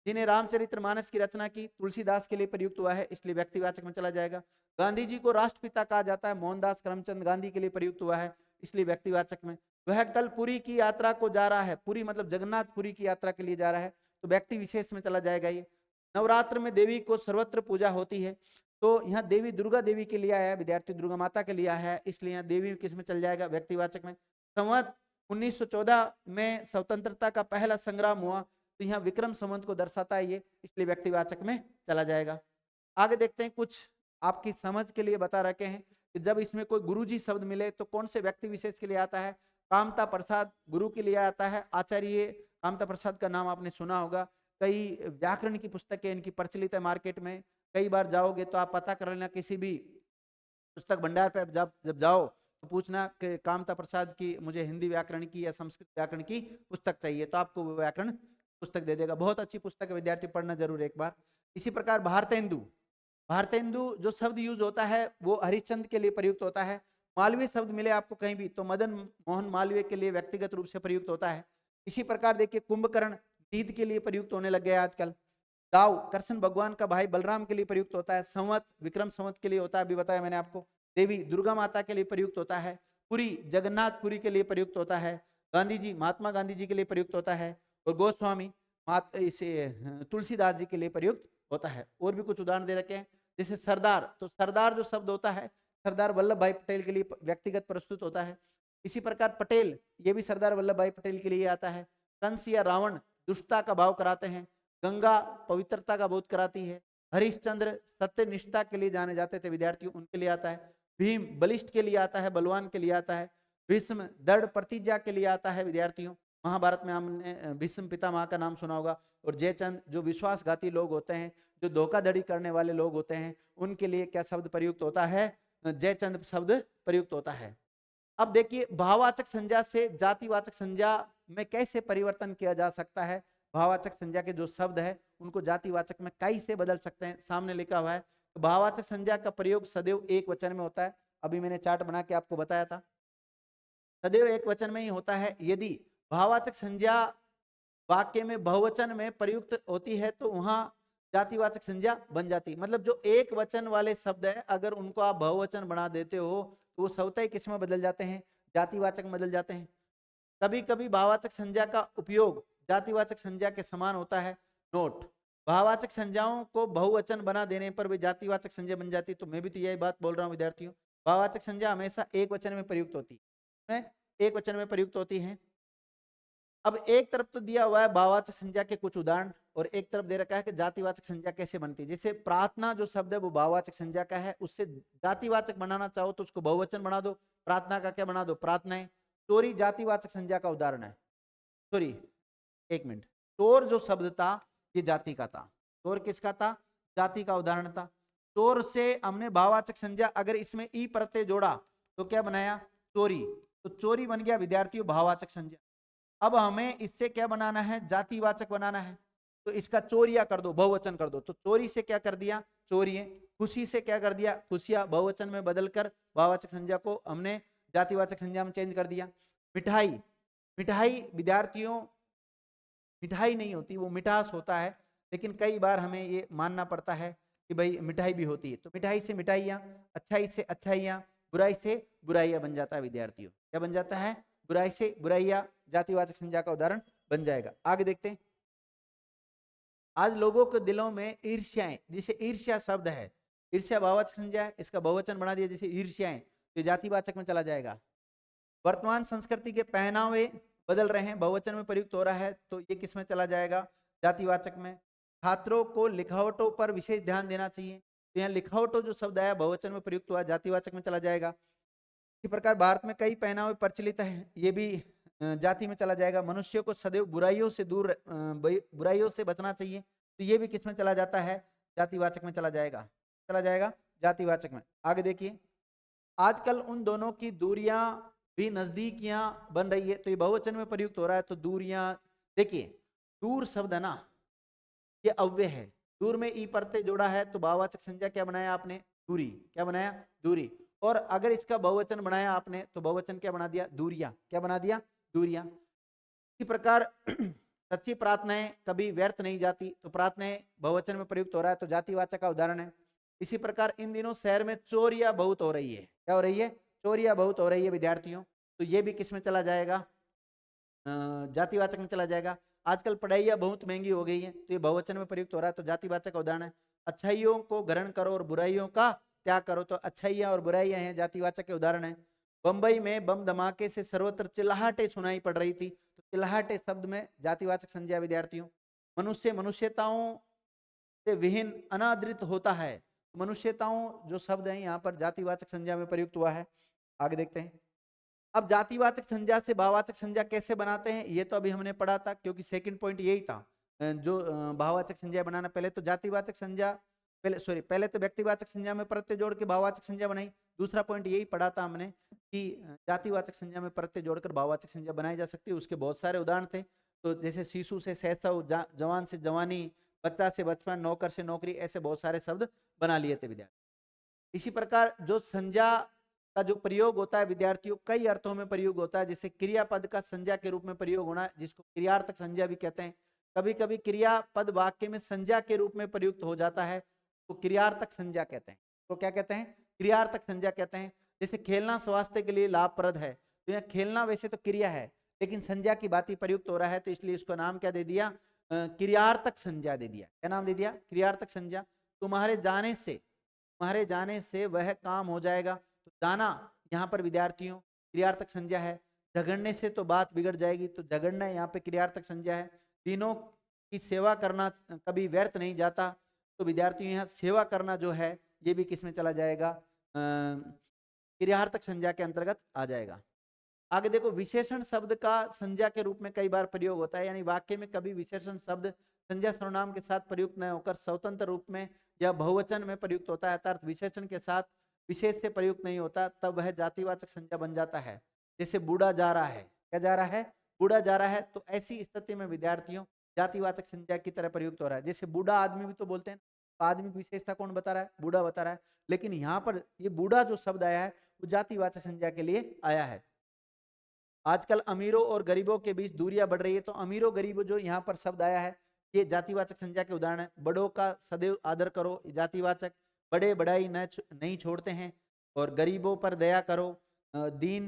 जिन्हें रामचरितमानस की रचना की, तुलसीदास के लिए प्रयुक्त हुआ है, इसलिए व्यक्तिवाचक में चला जाएगा। गांधी जी को राष्ट्रपिता कहा जाता है, मोहनदास करमचंद गांधी के लिए प्रयुक्त हुआ है, इसलिए व्यक्तिवाचक में। वह कल पुरी की यात्रा को जा रहा है, पुरी मतलब जगन्नाथपुरी की यात्रा के लिए जा रहा है, तो व्यक्ति विशेष में चला जाएगा ये। नवरात्र में देवी को सर्वत्र पूजा होती है, तो यहाँ देवी दुर्गा देवी के लिए आया है, विद्यार्थी दुर्गा माता के लिए आया है, इसलिए यहाँ देवी किस में चल जाएगा, व्यक्तिवाचक में। संवत 1914 में स्वतंत्रता का पहला संग्राम हुआ, तो यहाँ विक्रम संवत को दर्शाता है ये, इसलिए व्यक्तिवाचक में चला जाएगा। आगे देखते हैं, कुछ आपकी समझ के लिए बता रखे हैं कि जब इसमें कोई गुरुजी शब्द मिले तो कौन से व्यक्ति विशेष के लिए आता है। कामता प्रसाद गुरु के लिए आता है, आचार्य कामता प्रसाद का नाम आपने सुना होगा, कई व्याकरण की पुस्तकें इनकी प्रचलित है मार्केट में, कई बार जाओगे तो आप पता कर लेना, किसी भी पुस्तक भंडार पे जब जाओ तो पूछना कि कामता प्रसाद की मुझे हिंदी व्याकरण की या संस्कृत व्याकरण की पुस्तक चाहिए, तो आपको वो व्याकरण पुस्तक दे देगा। बहुत अच्छी पुस्तक है, विद्यार्थी पढ़ना जरूर एक बार। इसी प्रकार भारतेंदु, भारतेंदु जो शब्द यूज होता है वो हरिश्चंद्र के लिए प्रयुक्त होता है। मालवीय शब्द मिले आपको कहीं भी तो मदन मोहन मालवीय के लिए व्यक्तिगत रूप से प्रयुक्त होता है। इसी प्रकार देखिए, कुंभकर्ण नींद के लिए प्रयुक्त होने लग गया आजकल। दाऊ कृष्ण भगवान का भाई बलराम के लिए प्रयुक्त होता है। संवत विक्रम संवत के लिए होता है, अभी बताया मैंने आपको। देवी दुर्गा माता के लिए प्रयुक्त होता है। पुरी जगन्नाथपुरी के लिए प्रयुक्त होता है। गांधी जी महात्मा गांधी जी के लिए प्रयुक्त होता है। और गोस्वामी इसे तुलसीदास जी के लिए प्रयुक्त होता है। और भी कुछ उदाहरण दे रखे हैं, जैसे सरदार, तो सरदार जो शब्द होता है सरदार वल्लभ भाई पटेल के लिए व्यक्तिगत प्रस्तुत होता है। इसी प्रकार पटेल, ये भी सरदार वल्लभ भाई पटेल के लिए आता है। कंस या रावण दुष्टता का भाव कराते हैं। गंगा पवित्रता का बोध कराती है। हरिश्चंद्र सत्यनिष्ठा के लिए जाने जाते थे विद्यार्थियों, उनके लिए आता है। भीम बलिष्ठ के लिए आता है, बलवान के लिए आता है। भीष्म दृढ़ प्रतिज्ञा के लिए आता है विद्यार्थियों, महाभारत में हमने भीष्म पितामह का नाम सुना होगा। और जयचंद जो विश्वासघाती लोग होते हैं, जो धोखाधड़ी करने वाले लोग होते हैं, उनके लिए क्या शब्द प्रयुक्त होता है, जयचंद शब्द प्रयुक्त होता है। अब देखिए, भाववाचक संज्ञा से जातिवाचक संज्ञा में कैसे परिवर्तन किया जा सकता है। भाववाचक संज्ञा के जो शब्द है उनको जातिवाचक में कैसे बदल सकते हैं, सामने लिखा हुआ है। तो भाववाचक संज्ञा का प्रयोग सदैव एक वचन में होता है, अभी मैंने चार्ट बना के आपको बताया था, सदैव एक वचन में ही होता है। यदि भाववाचक संज्ञा वाक्य में बहुवचन में प्रयुक्त होती है तो वहां जातिवाचक संज्ञा बन जाती है। मतलब जो एक वचन वाले शब्द है, अगर उनको आप बहुवचन बना देते हो तो वो स्वतः ही किस में बदल जाते हैं, जातिवाचक में बदल जाते हैं। कभी कभी भाववाचक संज्ञा का उपयोग जातिवाचक संज्ञा के समान होता है। नोट, भाववाचक संज्ञाओं को बहुवचन बना देने पर वे जातिवाचक संज्ञा बन जाती है। तो मैं भी तो यही बात बोल रहा हूँ विद्यार्थियों, भाववाचक संज्ञा हमेशा एक वचन में प्रयुक्त होती है, एक वचन में प्रयुक्त होती है। अब एक तरफ तो दिया हुआ है भाववाचक संज्ञा के कुछ उदाहरण, और एक तरफ दे रखा है कि जातिवाचक संज्ञा कैसे बनती है। जैसे प्रार्थना जो शब्द है वो भाववाचक संज्ञा का है, उससे जातिवाचक बनाना चाहो तो उसको बहुवचन बना दो, प्रार्थना का क्या बना दो, प्रार्थनाएं। चोरी जातिवाचक संज्ञा का उदाहरण है। सॉरी एक मिनट, चोर जो शब्द था ये जाति का था, चोर किसका था, जाति का उदाहरण था। चोर से हमने भाववाचक संज्ञा अगर इसमें ई प्रत्यय जोड़ा तो क्या बनाया, चोरी, तो चोरी बन गया विद्यार्थियों भाववाचक संज्ञा। अब हमें इससे क्या बनाना है, जातिवाचक बनाना है, तो इसका चोरिया कर दो, बहुवचन कर दो। तो चोरी से क्या कर दिया, चोरिये। खुशी से क्या कर दिया, खुशियां, बहुवचन में बदलकर भाववाचक संज्ञा को हमने जातिवाचक संज्ञा में चेंज कर दिया। मिठाई, मिठाई विद्यार्थियों मिठाई नहीं होती, वो मिठास होता है, लेकिन कई बार हमें ये मानना पड़ता है कि भाई मिठाई भी होती है। तो मिठाई से मिठाइयाँ, अच्छाई से अच्छाइयाँ, बुराई से बुराइयाँ बन जाता है विद्यार्थियों, क्या बन जाता है, बुराई से बुराइयाँ, जातिवाचक संज्ञा का उदाहरण बन जाएगा। आगे देखते हैं, आज लोगों के दिलों में ईर्ष्याएं, जैसे ईर्ष्या शब्द है, ईर्ष्या भाववाचक संज्ञा है, इसका बहुवचन बना दिया जैसे ईर्ष्याएं, तो जातिवाचक में चला जाएगा। वर्तमान संस्कृति के पहनावे बदल रहे हैं, बहुवचन में प्रयुक्त हो रहा है, तो ये किस में चला जाएगा, जातिवाचक में। छात्रों को लिखावटों पर विशेष ध्यान देना चाहिए, तो यहाँ लिखावटों जो शब्द आया बहुवचन में प्रयुक्त हुआ, जातिवाचक में चला जाएगा। इसी प्रकार भारत में कई पहनावे प्रचलित है, ये भी जाति में चला जाएगा। मनुष्य को सदैव बुराइयों से दूर बुराइयों से बचना चाहिए, तो ये भी किस में चला जाता है, जातिवाचक में चला जाएगा, जातिवाचक में। आगे देखिए, आजकल उन दोनों की दूरियां भी नजदीकियां बन रही है, तो ये बहुवचन में प्रयुक्त हो रहा है। तो दूरियां, देखिए दूर शब्द है ना, ये अव्यय है, दूर में ई प्रत्यय जोड़ा है, तो भाववाचक संज्ञा क्या बनाया आपने, दूरी। क्या बनाया, दूरी। और अगर इसका बहुवचन बनाया आपने, तो बहुवचन क्या बना दिया, दूरिया। क्या बना दिया, दूरिया। इसी प्रकार सच्ची प्रार्थनाएं कभी व्यर्थ नहीं जाती, तो प्रार्थनाएं बहुवचन में प्रयुक्त हो रहा है, तो जातिवाचक का उदाहरण है। इसी प्रकार इन दिनों शहर में चोरियां बहुत हो रही है। क्या हो रही है, चोरियां बहुत हो रही है विद्यार्थियों, तो ये भी किस में चला जाएगा, जातिवाचक में चला जाएगा। आजकल पढ़ाइयाँ बहुत महंगी हो गई है, तो ये बहुवचन में प्रयुक्त हो रहा है, तो जातिवाचक का उदाहरण है। अच्छाइयों को ग्रहण करो और बुराइयों का त्याग करो, तो अच्छाइयाँ और बुराइयां हैं, जातिवाचक के उदाहरण है। बंबई में बम धमाके से सर्वत्र चिल्लाहटें सुनाई पड़ रही थी, तो चिल्लाहटें शब्द में जातिवाचक संज्ञा विद्यार्थियों। मनुष्य मनुष्यताओं से विहीन अनादृत होता है, मनुष्यताओं जो शब्द है यहाँ पर जातिवाचक संज्ञा में प्रयुक्त हुआ है। आगे देखते हैं। अब जातिवाचक संज्ञा से भाववाचक संज्ञा कैसे बनाते हैं, ये तो अभी हमने पढ़ा था, क्योंकि सेकंड पॉइंट यही था। जो भाववाचक संज्ञा बनाना, पहले तो जातिवाचक संज्ञा, पहले तो व्यक्तिवाचक संज्ञा में प्रत्यय जोड़ के भाववाचक संज्ञा बनाई। दूसरा पॉइंट यही पढ़ा था हमने कि जातिवाचक संज्ञा में प्रत्यय जोड़कर भाववाचक संज्ञा बनाई जा सकती है। उसके बहुत सारे उदाहरण थे, तो जैसे शिशु से शैशव, जवान से जवानी, बच्चा से बचपन, नौकर से नौकरी, ऐसे बहुत सारे शब्द बना लिए थे विद्यार्थी। इसी प्रकार जो संज्ञा का जो प्रयोग होता है विद्यार्थियों, कई अर्थों में प्रयोग होता है। जैसे क्रियापद का संज्ञा के रूप में प्रयोग होना, जिसको क्रियार्थक संज्ञा भी कहते हैं। कभी कभी क्रियापद वाक्य में संज्ञा के रूप में प्रयुक्त हो जाता है, तो क्रियार्थक संज्ञा कहते हैं। तो क्या कहते हैं, क्रियार्थक संज्ञा कहते हैं। जैसे खेलना स्वास्थ्य के लिए लाभप्रद है, तो यहाँ खेलना वैसे तो क्रिया है, लेकिन संज्ञा की बात ही प्रयुक्त हो रहा है, तो इसलिए इसको नाम क्या दे दिया, क्रियार्थक संज्ञा दे दिया। क्या नाम दे दिया, क्रियार्थक संज्ञा। तुम्हारे जाने से वह काम हो जाएगा, तो जाना यहाँ पर विद्यार्थियों क्रियार्थक संज्ञा है। झगड़ने से तो बात बिगड़ जाएगी, तो झगड़ना यहाँ पे क्रियार्थक संज्ञा है। तीनों की सेवा करना कभी व्यर्थ नहीं जाता, तो विद्यार्थियों यहाँ सेवा करना जो है, ये भी किसमें चला जाएगा, क्रियार्थक संज्ञा के अंतर्गत आ जाएगा। आगे देखो, विशेषण शब्द का संज्ञा के रूप में कई बार प्रयोग होता है, यानी वाक्य में कभी विशेषण शब्द संज्ञा सर्वनाम के साथ प्रयुक्त न होकर स्वतंत्र रूप में या बहुवचन में प्रयुक्त होता है, अर्थात विशेषण के साथ विशेष से प्रयुक्त नहीं होता, तब वह जातिवाचक संज्ञा बन जाता है। जैसे बूढ़ा जा रहा है, क्या जा रहा है, बूढ़ा जा रहा है, तो ऐसी स्थिति में विद्यार्थियों जातिवाचक संज्ञा की तरह प्रयुक्त हो रहा है। जैसे बूढ़ा आदमी भी तो बोलते हैं, तो आदमी की विशेषता कौन बता रहा है, बूढ़ा बता रहा है, लेकिन यहाँ पर ये बूढ़ा जो शब्द आया है वो जातिवाचक संज्ञा के लिए आया है। आजकल अमीरों और गरीबों के बीच दूरियां बढ़ रही है, तो अमीरों गरीबों जो यहाँ पर शब्द आया है, ये जातिवाचक संज्ञा के उदाहरण है। बड़ों का सदैव आदर करो, जातिवाचक। बड़े बड़ाई नहीं छोड़ते हैं, और गरीबों पर दया करो, दीन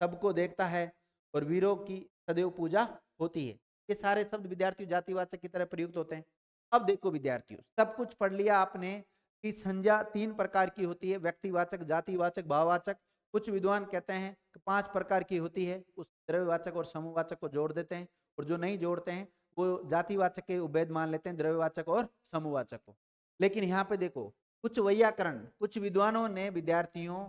सबको देखता है, और वीरों की सदैव पूजा होती है। ये सारे शब्द विद्यार्थियों जातिवाचक की तरह प्रयुक्त होते हैं। अब देखो विद्यार्थियों, सब कुछ पढ़ लिया आपने कि संज्ञा 3 प्रकार की होती है, व्यक्तिवाचक, जातिवाचक, भाववाचक। कुछ विद्वान कहते हैं कि 5 प्रकार की होती है, उस द्रव्यवाचक और समूहवाचक को जोड़ देते हैं, और जो नहीं जोड़ते हैं वो जातिवाचक के उभेद मान लेते हैं, द्रव्यवाचक और समूहवाचक को। लेकिन यहाँ पे देखो, कुछ वैयाकरण, कुछ विद्वानों ने विद्यार्थियों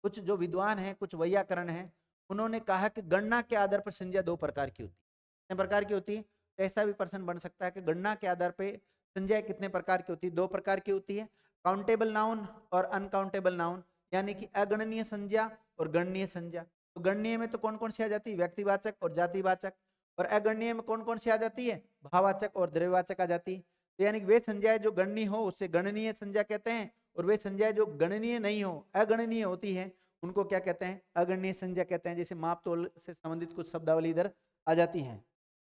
कुछ जो विद्वान हैं, कुछ वैयाकरण हैं, उन्होंने कहा कि गणना के आधार पर संज्ञा 2 प्रकार की होती है। कितने प्रकार की होती है, तो ऐसा भी प्रश्न बन सकता है कि गणना के आधार पर संज्ञा कितने प्रकार की होती है, 2 प्रकार की होती है। काउंटेबल नाउन और अनकाउंटेबल नाउन, यानी कि अगणनीय संज्ञा और गणनीय संज्ञा। तो गणनीय में तो कौन कौन सी आ जाती है, व्यक्तिवाचक और जातिवाचक, और अगणनीय में कौन कौन सी आ जाती है, भाववाचक और द्रव्यवाचक आ जाती है। तो यानी वे संज्ञाएं जो गणनीय हो उसे गणनीय संज्ञा कहते हैं, और वे संज्ञाएं जो गणनीय नहीं हो, अगणनीय होती है, उनको क्या कहते हैं, अगणनीय संज्ञा कहते हैं। जैसे माप तोल से संबंधित कुछ शब्दावली इधर आ जाती है।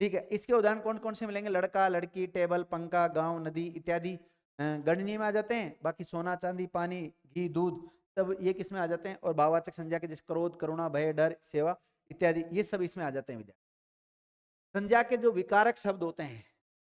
ठीक है, इसके उदाहरण कौन कौन से मिलेंगे, लड़का, लड़की, टेबल, पंखा, गांव, नदी इत्यादि गणनीय में आ जाते हैं। बाकी सोना, चांदी, पानी, घी, दूध, तब ये किस में आ जाते हैं। और भाववाचक संज्ञा के जैसे क्रोध, करुणा, भय, डर, सेवा इत्यादि, ये सब इसमें आ जाते हैं विद्यार्थी। संज्ञा के जो विकारक शब्द होते हैं,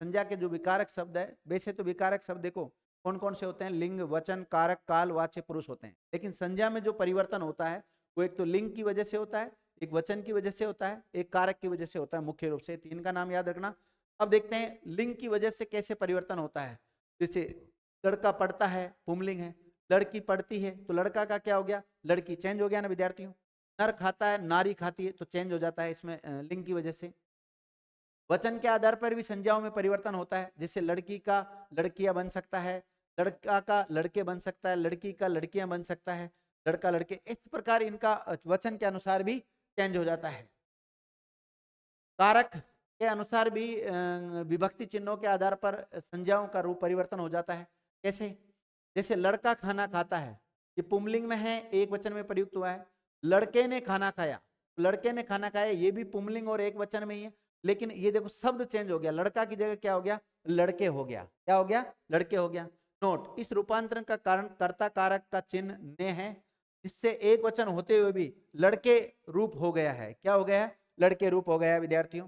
संज्ञा के जो विकारक शब्द है, वैसे तो विकारक शब्द देखो कौन कौन से होते हैं, लिंग, वचन, कारक, काल, वाच्य, पुरुष होते हैं। लेकिन संज्ञा में जो परिवर्तन होता है वो एक तो लिंग की वजह से होता है, एक वचन की वजह से होता है, एक कारक की वजह से होता है। मुख्य रूप से 3 का नाम याद रखना। अब देखते हैं लिंग की वजह से कैसे परिवर्तन होता है। जैसे लड़का पढ़ता है, पुंलिंग है, लड़की पढ़ती है तो लड़का का क्या हो गया, लड़की चेंज हो गया ना विद्यार्थियों। नर खाता है, नारी खाती है, तो चेंज हो जाता है इसमें लिंग की वजह से। वचन के आधार पर भी संज्ञाओं में परिवर्तन होता है, जैसे लड़की का लड़कियां बन सकता है, लड़का का लड़के बन सकता है, लड़की का लड़कियां बन सकता है, लड़का लड़के, इस प्रकार इनका वचन के अनुसार भी चेंज हो जाता है। कारक के अनुसार भी विभक्ति चिन्हों के आधार पर संज्ञाओं का रूप परिवर्तन हो जाता है। कैसे? जैसे लड़का खाना खाता है, ये पुंलिंग में है, एक वचन में प्रयुक्त हुआ है। लड़के ने खाना खाया, लड़के ने खाना खाया, ये भी पुंलिंग और एक वचन में ही है, लेकिन ये देखो शब्द चेंज हो गया, लड़का की जगह क्या हो गया, लड़के हो गया। क्या हो गया? लड़के हो गया। नोट, इस रूपांतरण का कारण कर्ता कारक का चिन्ह ने है, जिससे एक वचन होते हुए भी लड़के रूप हो गया है। क्या हो गया है? लड़के रूप हो गया है विद्यार्थियों।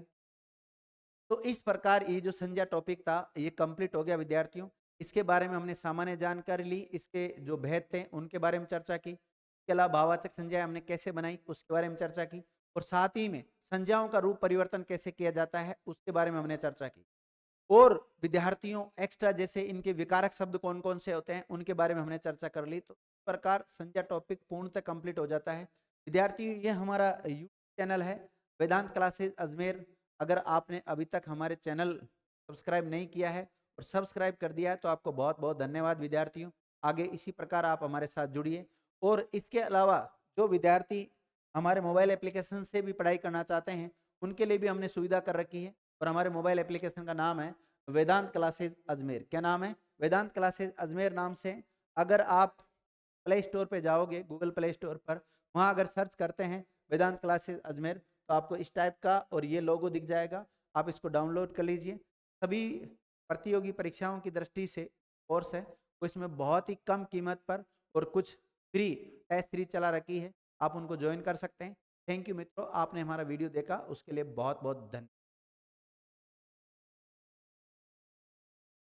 तो इस प्रकार ये जो संज्ञा टॉपिक था ये कंप्लीट हो गया विद्यार्थियों। इसके बारे में हमने सामान्य जानकारी ली, इसके जो भेद थे उनके बारे में चर्चा की, इसके अलावा भाववाचक संज्ञाएं हमने कैसे बनाई उसके बारे में चर्चा की, और साथ ही में संज्ञाओं का रूप परिवर्तन कैसे किया जाता है उसके बारे में हमने चर्चा की। और विद्यार्थियों एक्स्ट्रा जैसे इनके विकारक शब्द कौन कौन से होते हैं उनके बारे में हमने चर्चा कर ली। तो इस प्रकार संज्ञा टॉपिक पूर्णतः कंप्लीट हो जाता है विद्यार्थी। ये हमारा यूट्यूब चैनल है वेदांत क्लासेस अजमेर। अगर आपने अभी तक हमारे चैनल सब्सक्राइब नहीं किया है और सब्सक्राइब कर दिया है तो आपको बहुत बहुत धन्यवाद विद्यार्थियों। आगे इसी प्रकार आप हमारे साथ जुड़िए। और इसके अलावा जो विद्यार्थी हमारे मोबाइल एप्लीकेशन से भी पढ़ाई करना चाहते हैं उनके लिए भी हमने सुविधा कर रखी है, और हमारे मोबाइल एप्लीकेशन का नाम है वेदांत क्लासेस अजमेर। क्या नाम है? वेदांत क्लासेस अजमेर नाम से। अगर आप प्ले स्टोर पे जाओगे, गूगल प्ले स्टोर पर, वहाँ अगर सर्च करते हैं वेदांत क्लासेस अजमेर तो आपको इस टाइप का और ये लोगो दिख जाएगा। आप इसको डाउनलोड कर लीजिए। सभी प्रतियोगी परीक्षाओं की दृष्टि से कोर्स है, वो इसमें बहुत ही कम कीमत पर और कुछ फ्री टेस्ट सीरीज चला रखी है, आप उनको ज्वाइन कर सकते हैं। थैंक यू मित्रों, आपने हमारा वीडियो देखा उसके लिए बहुत बहुत धन्यवाद।